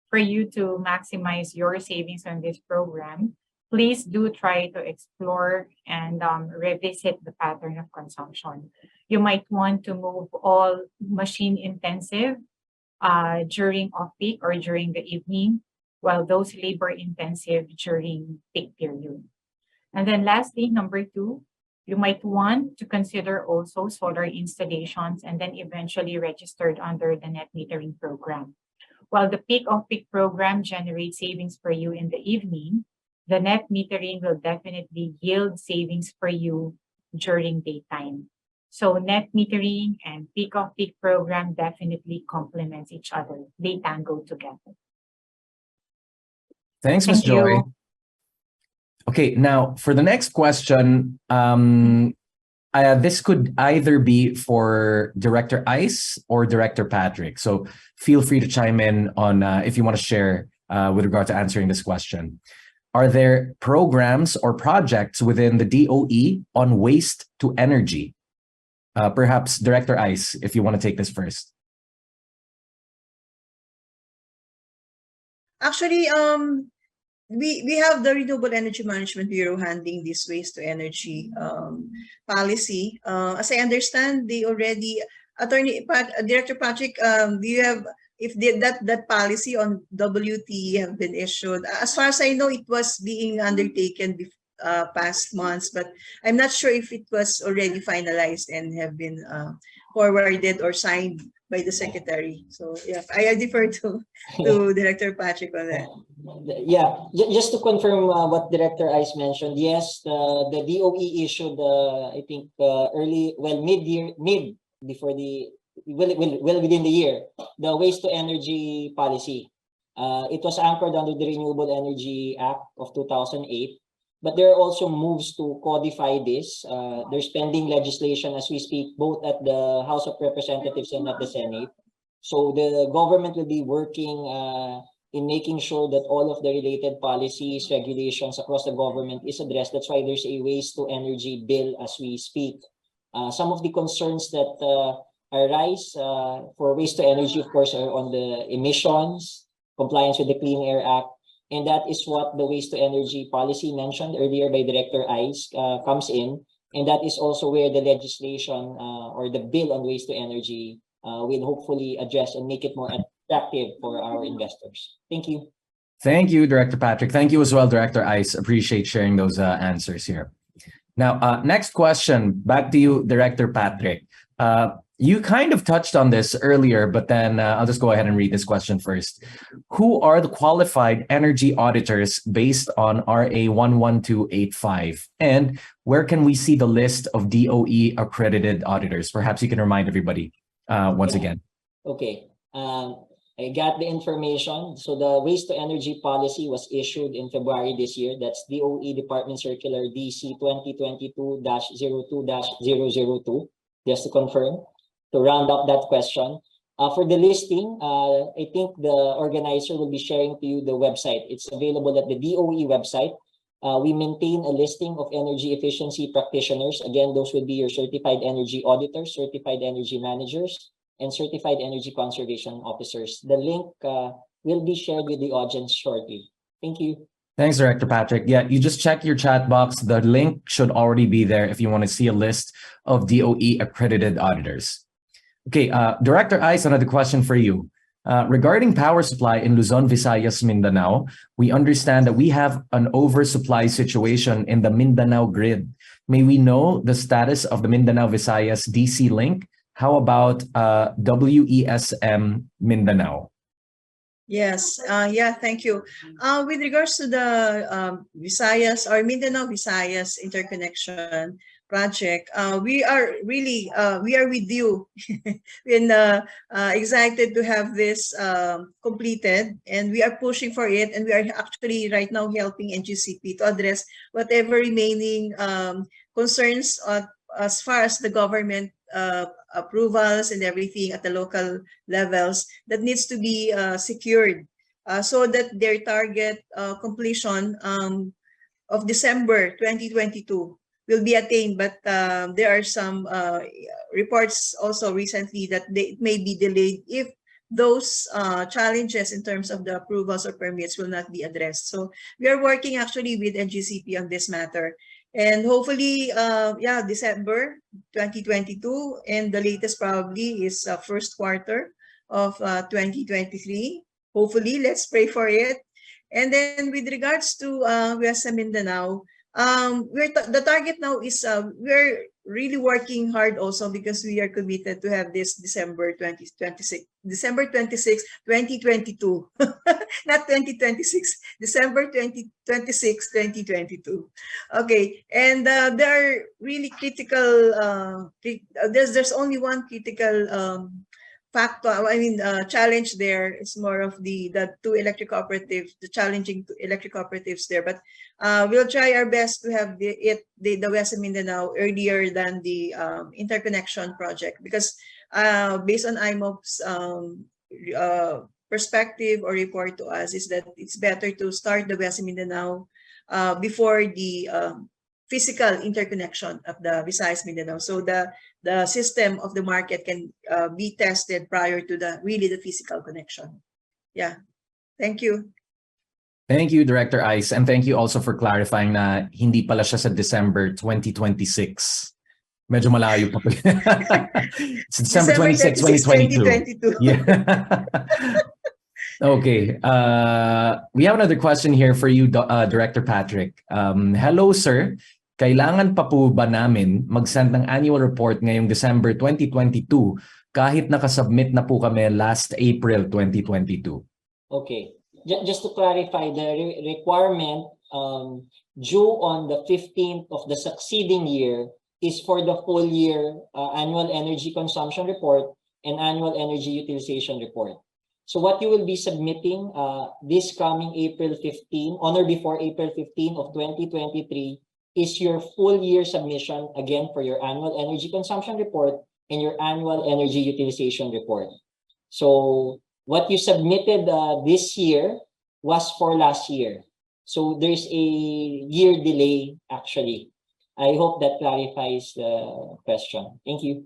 for you to maximize your savings on this program, please do try to explore and revisit the pattern of consumption. You might want to move all machine intensive during off-peak or during the evening, while those labor-intensive during peak period. And then lastly, number two, you might want to consider also solar installations and then eventually registered under the net metering program. While the peak off-peak program generates savings for you in the evening, the net metering will definitely yield savings for you during daytime. So net metering and peak off peak program definitely complements each other. They tango together. Thanks, Ms. Thank Joy. you. Okay, now for the next question, this could either be for Director Ice or Director Patrick. So feel free to chime in on if you want to share with regard to answering this question. Are there programs or projects within the DOE on waste to energy? Perhaps Director Ice, if you want to take this first. Actually, we have the Renewable Energy Management Bureau handling this waste to energy policy. As I understand, they already Director Patrick, do you have if that policy on WT have been issued? As far as I know, it was being undertaken past months, but I'm not sure if it was already finalized and have been forwarded or signed by the secretary. So yeah, I defer to Director Patrick on that. Yeah, just to confirm what Director Ice mentioned, yes, the DOE issued, I think, mid before the within the year, the waste to energy policy. It was anchored under the Renewable Energy Act of 2008. But there are also moves to codify this. There's pending legislation as we speak, both at the House of Representatives and at the Senate. So the government will be working in making sure that all of the related policies, regulations across the government is addressed. That's why there's a waste to energy bill as we speak. Some of the concerns that arise for waste to energy, of course, are on the emissions, compliance with the Clean Air Act. And that is what the waste to energy policy mentioned earlier by Director Ice comes in. And that is also where the legislation or the bill on waste to energy will hopefully address and make it more attractive for our investors. Thank you. Thank you, Director Patrick. Thank you as well, Director Ice. Appreciate sharing those answers here. Now, next question, back to you, Director Patrick. You kind of touched on this earlier, but then I'll just go ahead and read this question first. Who are the qualified energy auditors based on RA 11285? And where can we see the list of DOE accredited auditors? Perhaps you can remind everybody once again. Okay. I got the information. So the waste to energy policy was issued in February this year. That's DOE Department Circular DC 2022-02-002, just to confirm. To round up that question, for the listing, I think the organizer will be sharing to you the website. It's available at the DOE website. We maintain a listing of energy efficiency practitioners. Again, those would be your certified energy auditors, certified energy managers, and certified energy conservation officers. The link will be shared with the audience shortly. Thank you. Thanks, Director Patrick. Yeah, you just check your chat box. The link should already be there if you want to see a list of DOE accredited auditors. Okay, Director Ice, another question for you. Regarding power supply in Luzon, Visayas, Mindanao, we understand that we have an oversupply situation in the Mindanao grid. May we know the status of the Mindanao Visayas DC link? How about WESM Mindanao? Yes, yeah, thank you. With regards to the Visayas or Mindanao Visayas interconnection project, we are really we are with you and excited to have this completed, and we are pushing for it, and we are actually right now helping NGCP to address whatever remaining concerns as far as the government approvals and everything at the local levels that needs to be secured so that their target completion of December 2022 will be attained. But there are some reports also recently that it may be delayed if those challenges in terms of the approvals or permits will not be addressed. So we are working actually with NGCP on this matter. And hopefully, yeah, December 2022, and the latest probably is first quarter of 2023. Hopefully, let's pray for it. And then with regards to West Mindanao, the target now is we're really working hard also because we are committed to have this December 2026, December 26, 2022, not 2026, December 2026, 2022. Okay, and there are really critical, there's only one critical factor, challenge there. It's more of the two electric cooperatives, the challenging electric cooperatives there. But we'll try our best to have the West Mindanao earlier than the interconnection project, because based on IMOP's perspective or report to us is that it's better to start the West Mindanao before the physical interconnection of the Visayas Mindanao, so the system of the market can be tested prior to the physical connection. Yeah, thank you. Thank you, Director Ice, and thank you also for clarifying na hindi pala siya sa December 2026. Medyo malayo pa. It's December 26, 2022. 2022. Yeah. Okay. We have another question here for you, Director Patrick. Hello, sir. Kailangan pa po ba namin mag-send ng annual report ngayong December 2022 kahit nakasubmit na po kami last April 2022? Okay. Just to clarify, the requirement due on the 15th of the succeeding year is for the full year annual energy consumption report and annual energy utilization report. So what you will be submitting this coming April 15, on or before April 15 of 2023, is your full year submission, again, for your annual energy consumption report and your annual energy utilization report. So what you submitted this year was for last year. So there's a year delay, actually. I hope that clarifies the question. Thank you.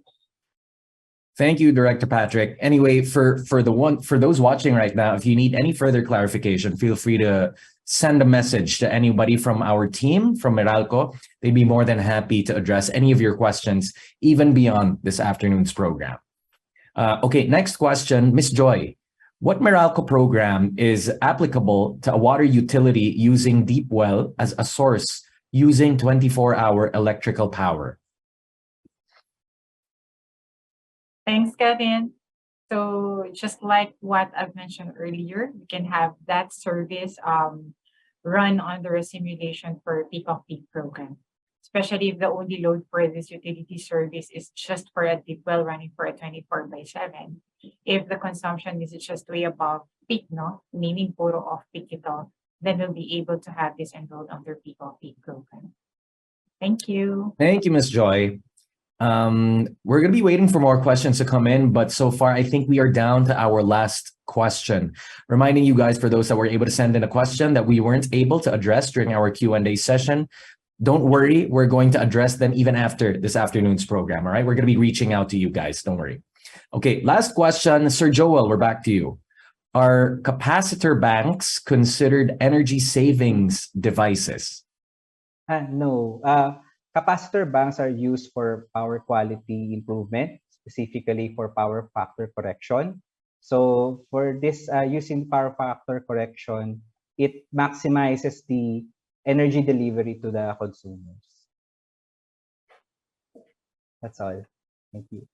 Thank you, Director Patrick. Anyway, for those watching right now, if you need any further clarification, feel free to send a message to anybody from our team, from Meralco. They'd be more than happy to address any of your questions, even beyond this afternoon's program. Okay, next question, Ms. Joy. What Meralco program is applicable to a water utility using deep well as a source using 24-hour electrical power? Thanks, Kevin. So just like what I've mentioned earlier, we can have that service run under a simulation for peak-off-peak program, especially if the only load for this utility service is just for a deep well running for a 24/7. If the consumption is just way above peak, no, meaning puro off-peak ito, then we'll be able to have this enrolled under peak-off-peak program. Thank you. Thank you, Ms. Joy. We're going to be waiting for more questions to come in, but so far I think we are down to our last question. Reminding you guys, for those that were able to send in a question that we weren't able to address during our Q&A session, don't worry, we're going to address them even after this afternoon's program, all right? We're going to be reaching out to you guys, don't worry. Okay, last question, Sir Joel, we're back to you. Are capacitor banks considered energy savings devices? No. Capacitor banks are used for power quality improvement, specifically for power factor correction. So for this, using power factor correction, it maximizes the energy delivery to the consumers. That's all. Thank you.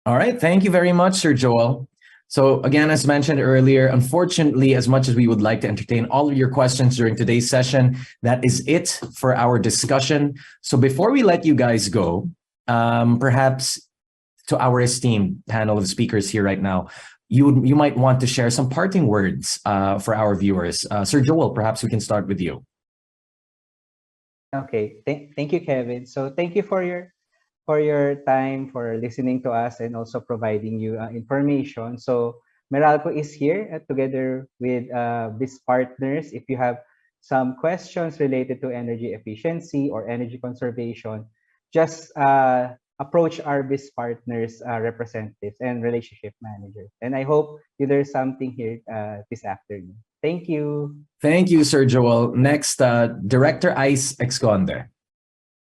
All right. Thank you very much, Sir Joel. So again, as mentioned earlier, unfortunately, as much as we would like to entertain all of your questions during today's session, that is it for our discussion. So before we let you guys go, perhaps to our esteemed panel of speakers here right now, you might want to share some parting words for our viewers. Sir Joel, perhaps we can start with you. Okay. Thank you, Kevin. So thank you for your time, for listening to us, and also providing you information. So Meralco is here together with these partners. If you have some questions related to energy efficiency or energy conservation, just approach our BIS partners, representatives, and relationship managers. And I hope you learned something here this afternoon. Thank you. Thank you, Sir Joel. Next, Director Ice Exconde.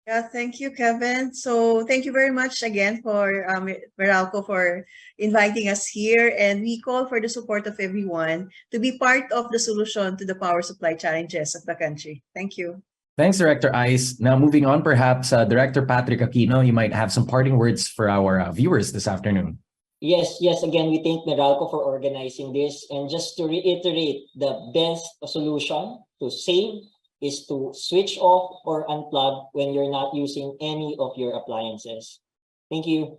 Yeah, thank you, Kevin. So thank you very much again for Meralco for inviting us here. And we call for the support of everyone to be part of the solution to the power supply challenges of the country. Thank you. Thanks, Director Ice. Now, moving on, perhaps Director Patrick Aquino, you might have some parting words for our viewers this afternoon. Yes, again, we thank Meralco for organizing this. And just to reiterate, the best solution to save is to switch off or unplug when you're not using any of your appliances. Thank you.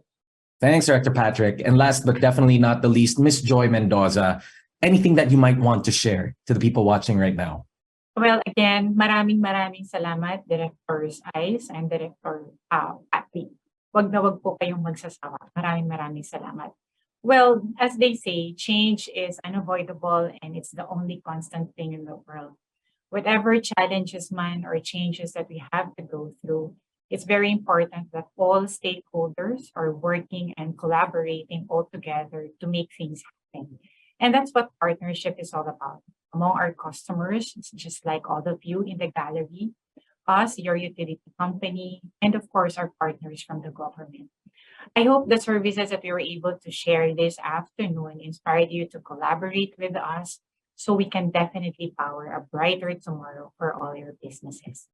Thanks, Director Patrick. And last but definitely not the least, Miss Joy Mendoza, anything that you might want to share to the people watching right now? Well, again, maraming salamat, Directors Ice and Director Patrick. Wag na wag po kayong magsasawa. Maraming salamat. Well, as they say, change is unavoidable and it's the only constant thing in the world. Whatever challenges man or changes that we have to go through, it's very important that all stakeholders are working and collaborating all together to make things happen. And that's what partnership is all about. Among our customers, it's just like all of you in the gallery, us, your utility company, and of course, our partners from the government. I hope the services that we were able to share this afternoon inspired you to collaborate with us so we can definitely power a brighter tomorrow for all your businesses.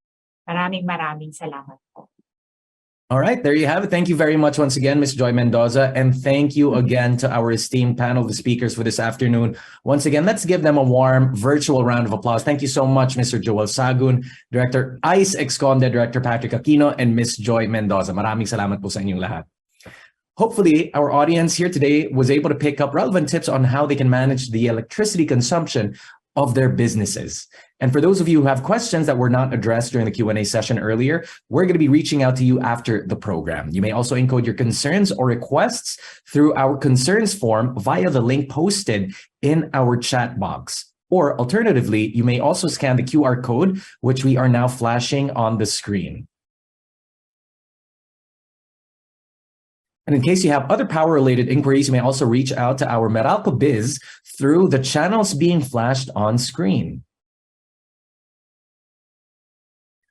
Maraming salamat po. All right, there you have it. Thank you very much once again, Ms. Joy Mendoza. And thank you again to our esteemed panel of speakers for this afternoon. Once again, let's give them a warm virtual round of applause. Thank you so much, Mr. Joel Sagun, Director Ice Exconde, Director Patrick Aquino, and Ms. Joy Mendoza. Maraming salamat po sa inyong lahat. Hopefully, our audience here today was able to pick up relevant tips on how they can manage the electricity consumption of their businesses. And for those of you who have questions that were not addressed during the Q&A session earlier, we're going to be reaching out to you after the program. You may also encode your concerns or requests through our concerns form via the link posted in our chat box. Or alternatively, you may also scan the QR code, which we are now flashing on the screen. And in case you have other power-related inquiries, you may also reach out to our Meralco Biz through the channels being flashed on screen.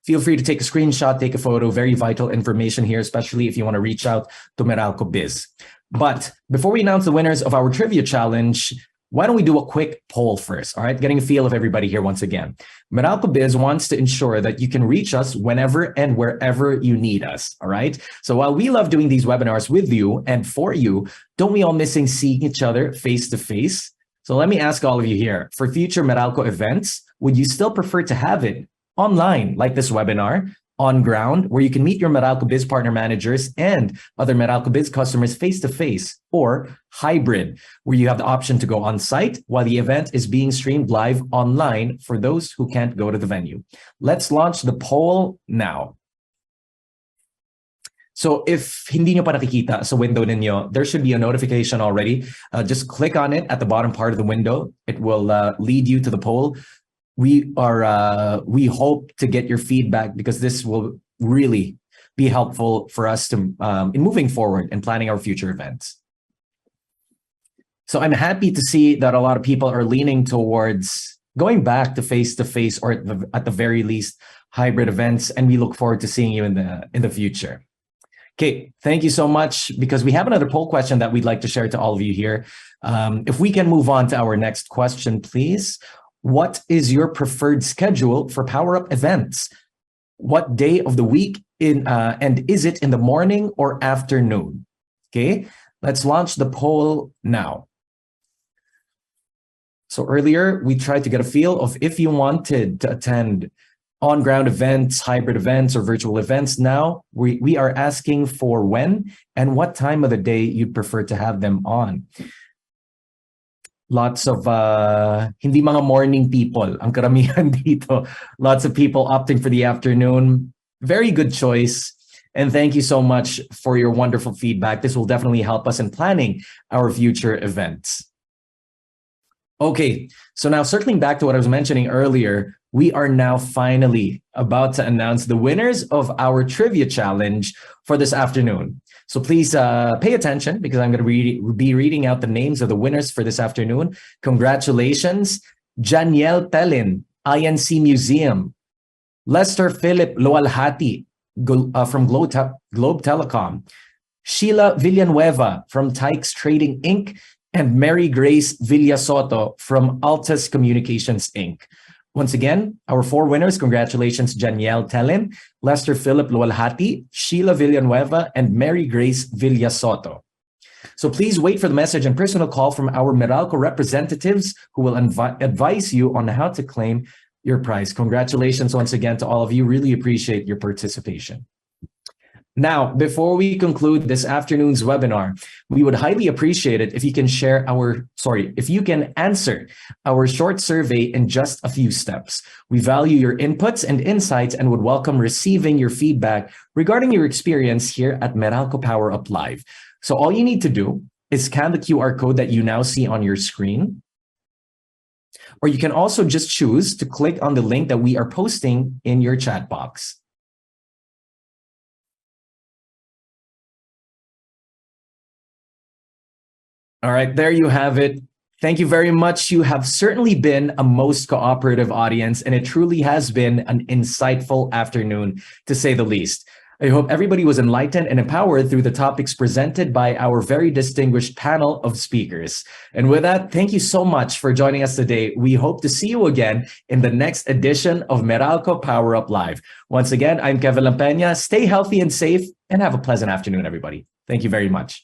Feel free to take a screenshot, take a photo, very vital information here, especially if you want to reach out to Meralco Biz. But before we announce the winners of our trivia challenge, why don't we do a quick poll first, all right? Getting a feel of everybody here once again. Meralco Biz wants to ensure that you can reach us whenever and wherever you need us, all right? So while we love doing these webinars with you and for you, don't we all missing seeing each other face to face? So let me ask all of you here, for future Meralco events, would you still prefer to have it online, like this webinar, on ground, where you can meet your Meralco Biz partner managers and other Meralco Biz customers face-to-face, or hybrid, where you have the option to go on site while the event is being streamed live online for those who can't go to the venue? Let's launch the poll now. So if hindi nyo pa nakikita sa window ninyo, there should be a notification already. Just click on it at the bottom part of the window. It will lead you to the poll. We hope to get your feedback because this will really be helpful for us to in moving forward and planning our future events. So I'm happy to see that a lot of people are leaning towards going back to face-to-face or at the very least hybrid events, and we look forward to seeing you in the future. Okay, thank you so much, because we have another poll question that we'd like to share to all of you here. If we can move on to our next question, please. What is your preferred schedule for Power Up events? What day of the week and is it in the morning or afternoon? Okay, let's launch the poll now. So earlier, we tried to get a feel of if you wanted to attend on-ground events, hybrid events, or virtual events. Now, we are asking for when and what time of the day you'd prefer to have them on. Lots of hindi mga morning people ang karamihan dito. Lots of people opting for the afternoon. Very good choice. And thank you so much for your wonderful feedback. This will definitely help us in planning our future events. Okay, so now circling back to what I was mentioning earlier, we are now finally about to announce the winners of our trivia challenge for this afternoon. So please pay attention, because I'm going to be reading out the names of the winners for this afternoon. Congratulations, Janiel Telin, INC Museum, Lester Philip Loalhati from Globe Telecom, Sheila Villanueva from Tykes Trading Inc., and Mary Grace Villasoto from Altus Communications Inc. Once again, our 4 winners, congratulations, Janiel Telin, Lester Philip Lualhati, Sheila Villanueva, and Mary Grace Villasoto. So please wait for the message and personal call from our Meralco representatives who will advise you on how to claim your prize. Congratulations once again to all of you. Really appreciate your participation. Now, before we conclude this afternoon's webinar, we would highly appreciate it if you can answer our short survey in just a few steps. We value your inputs and insights and would welcome receiving your feedback regarding your experience here at Meralco Power Up Live. So all you need to do is scan the QR code that you now see on your screen. Or you can also just choose to click on the link that we are posting in your chat box. All right, there you have it. Thank you very much. You have certainly been a most cooperative audience, and it truly has been an insightful afternoon, to say the least. I hope everybody was enlightened and empowered through the topics presented by our very distinguished panel of speakers. And with that, thank you so much for joining us today. We hope to see you again in the next edition of Meralco Power Up Live. Once again, I'm Kevin Lampena. Stay healthy and safe, and have a pleasant afternoon, everybody. Thank you very much.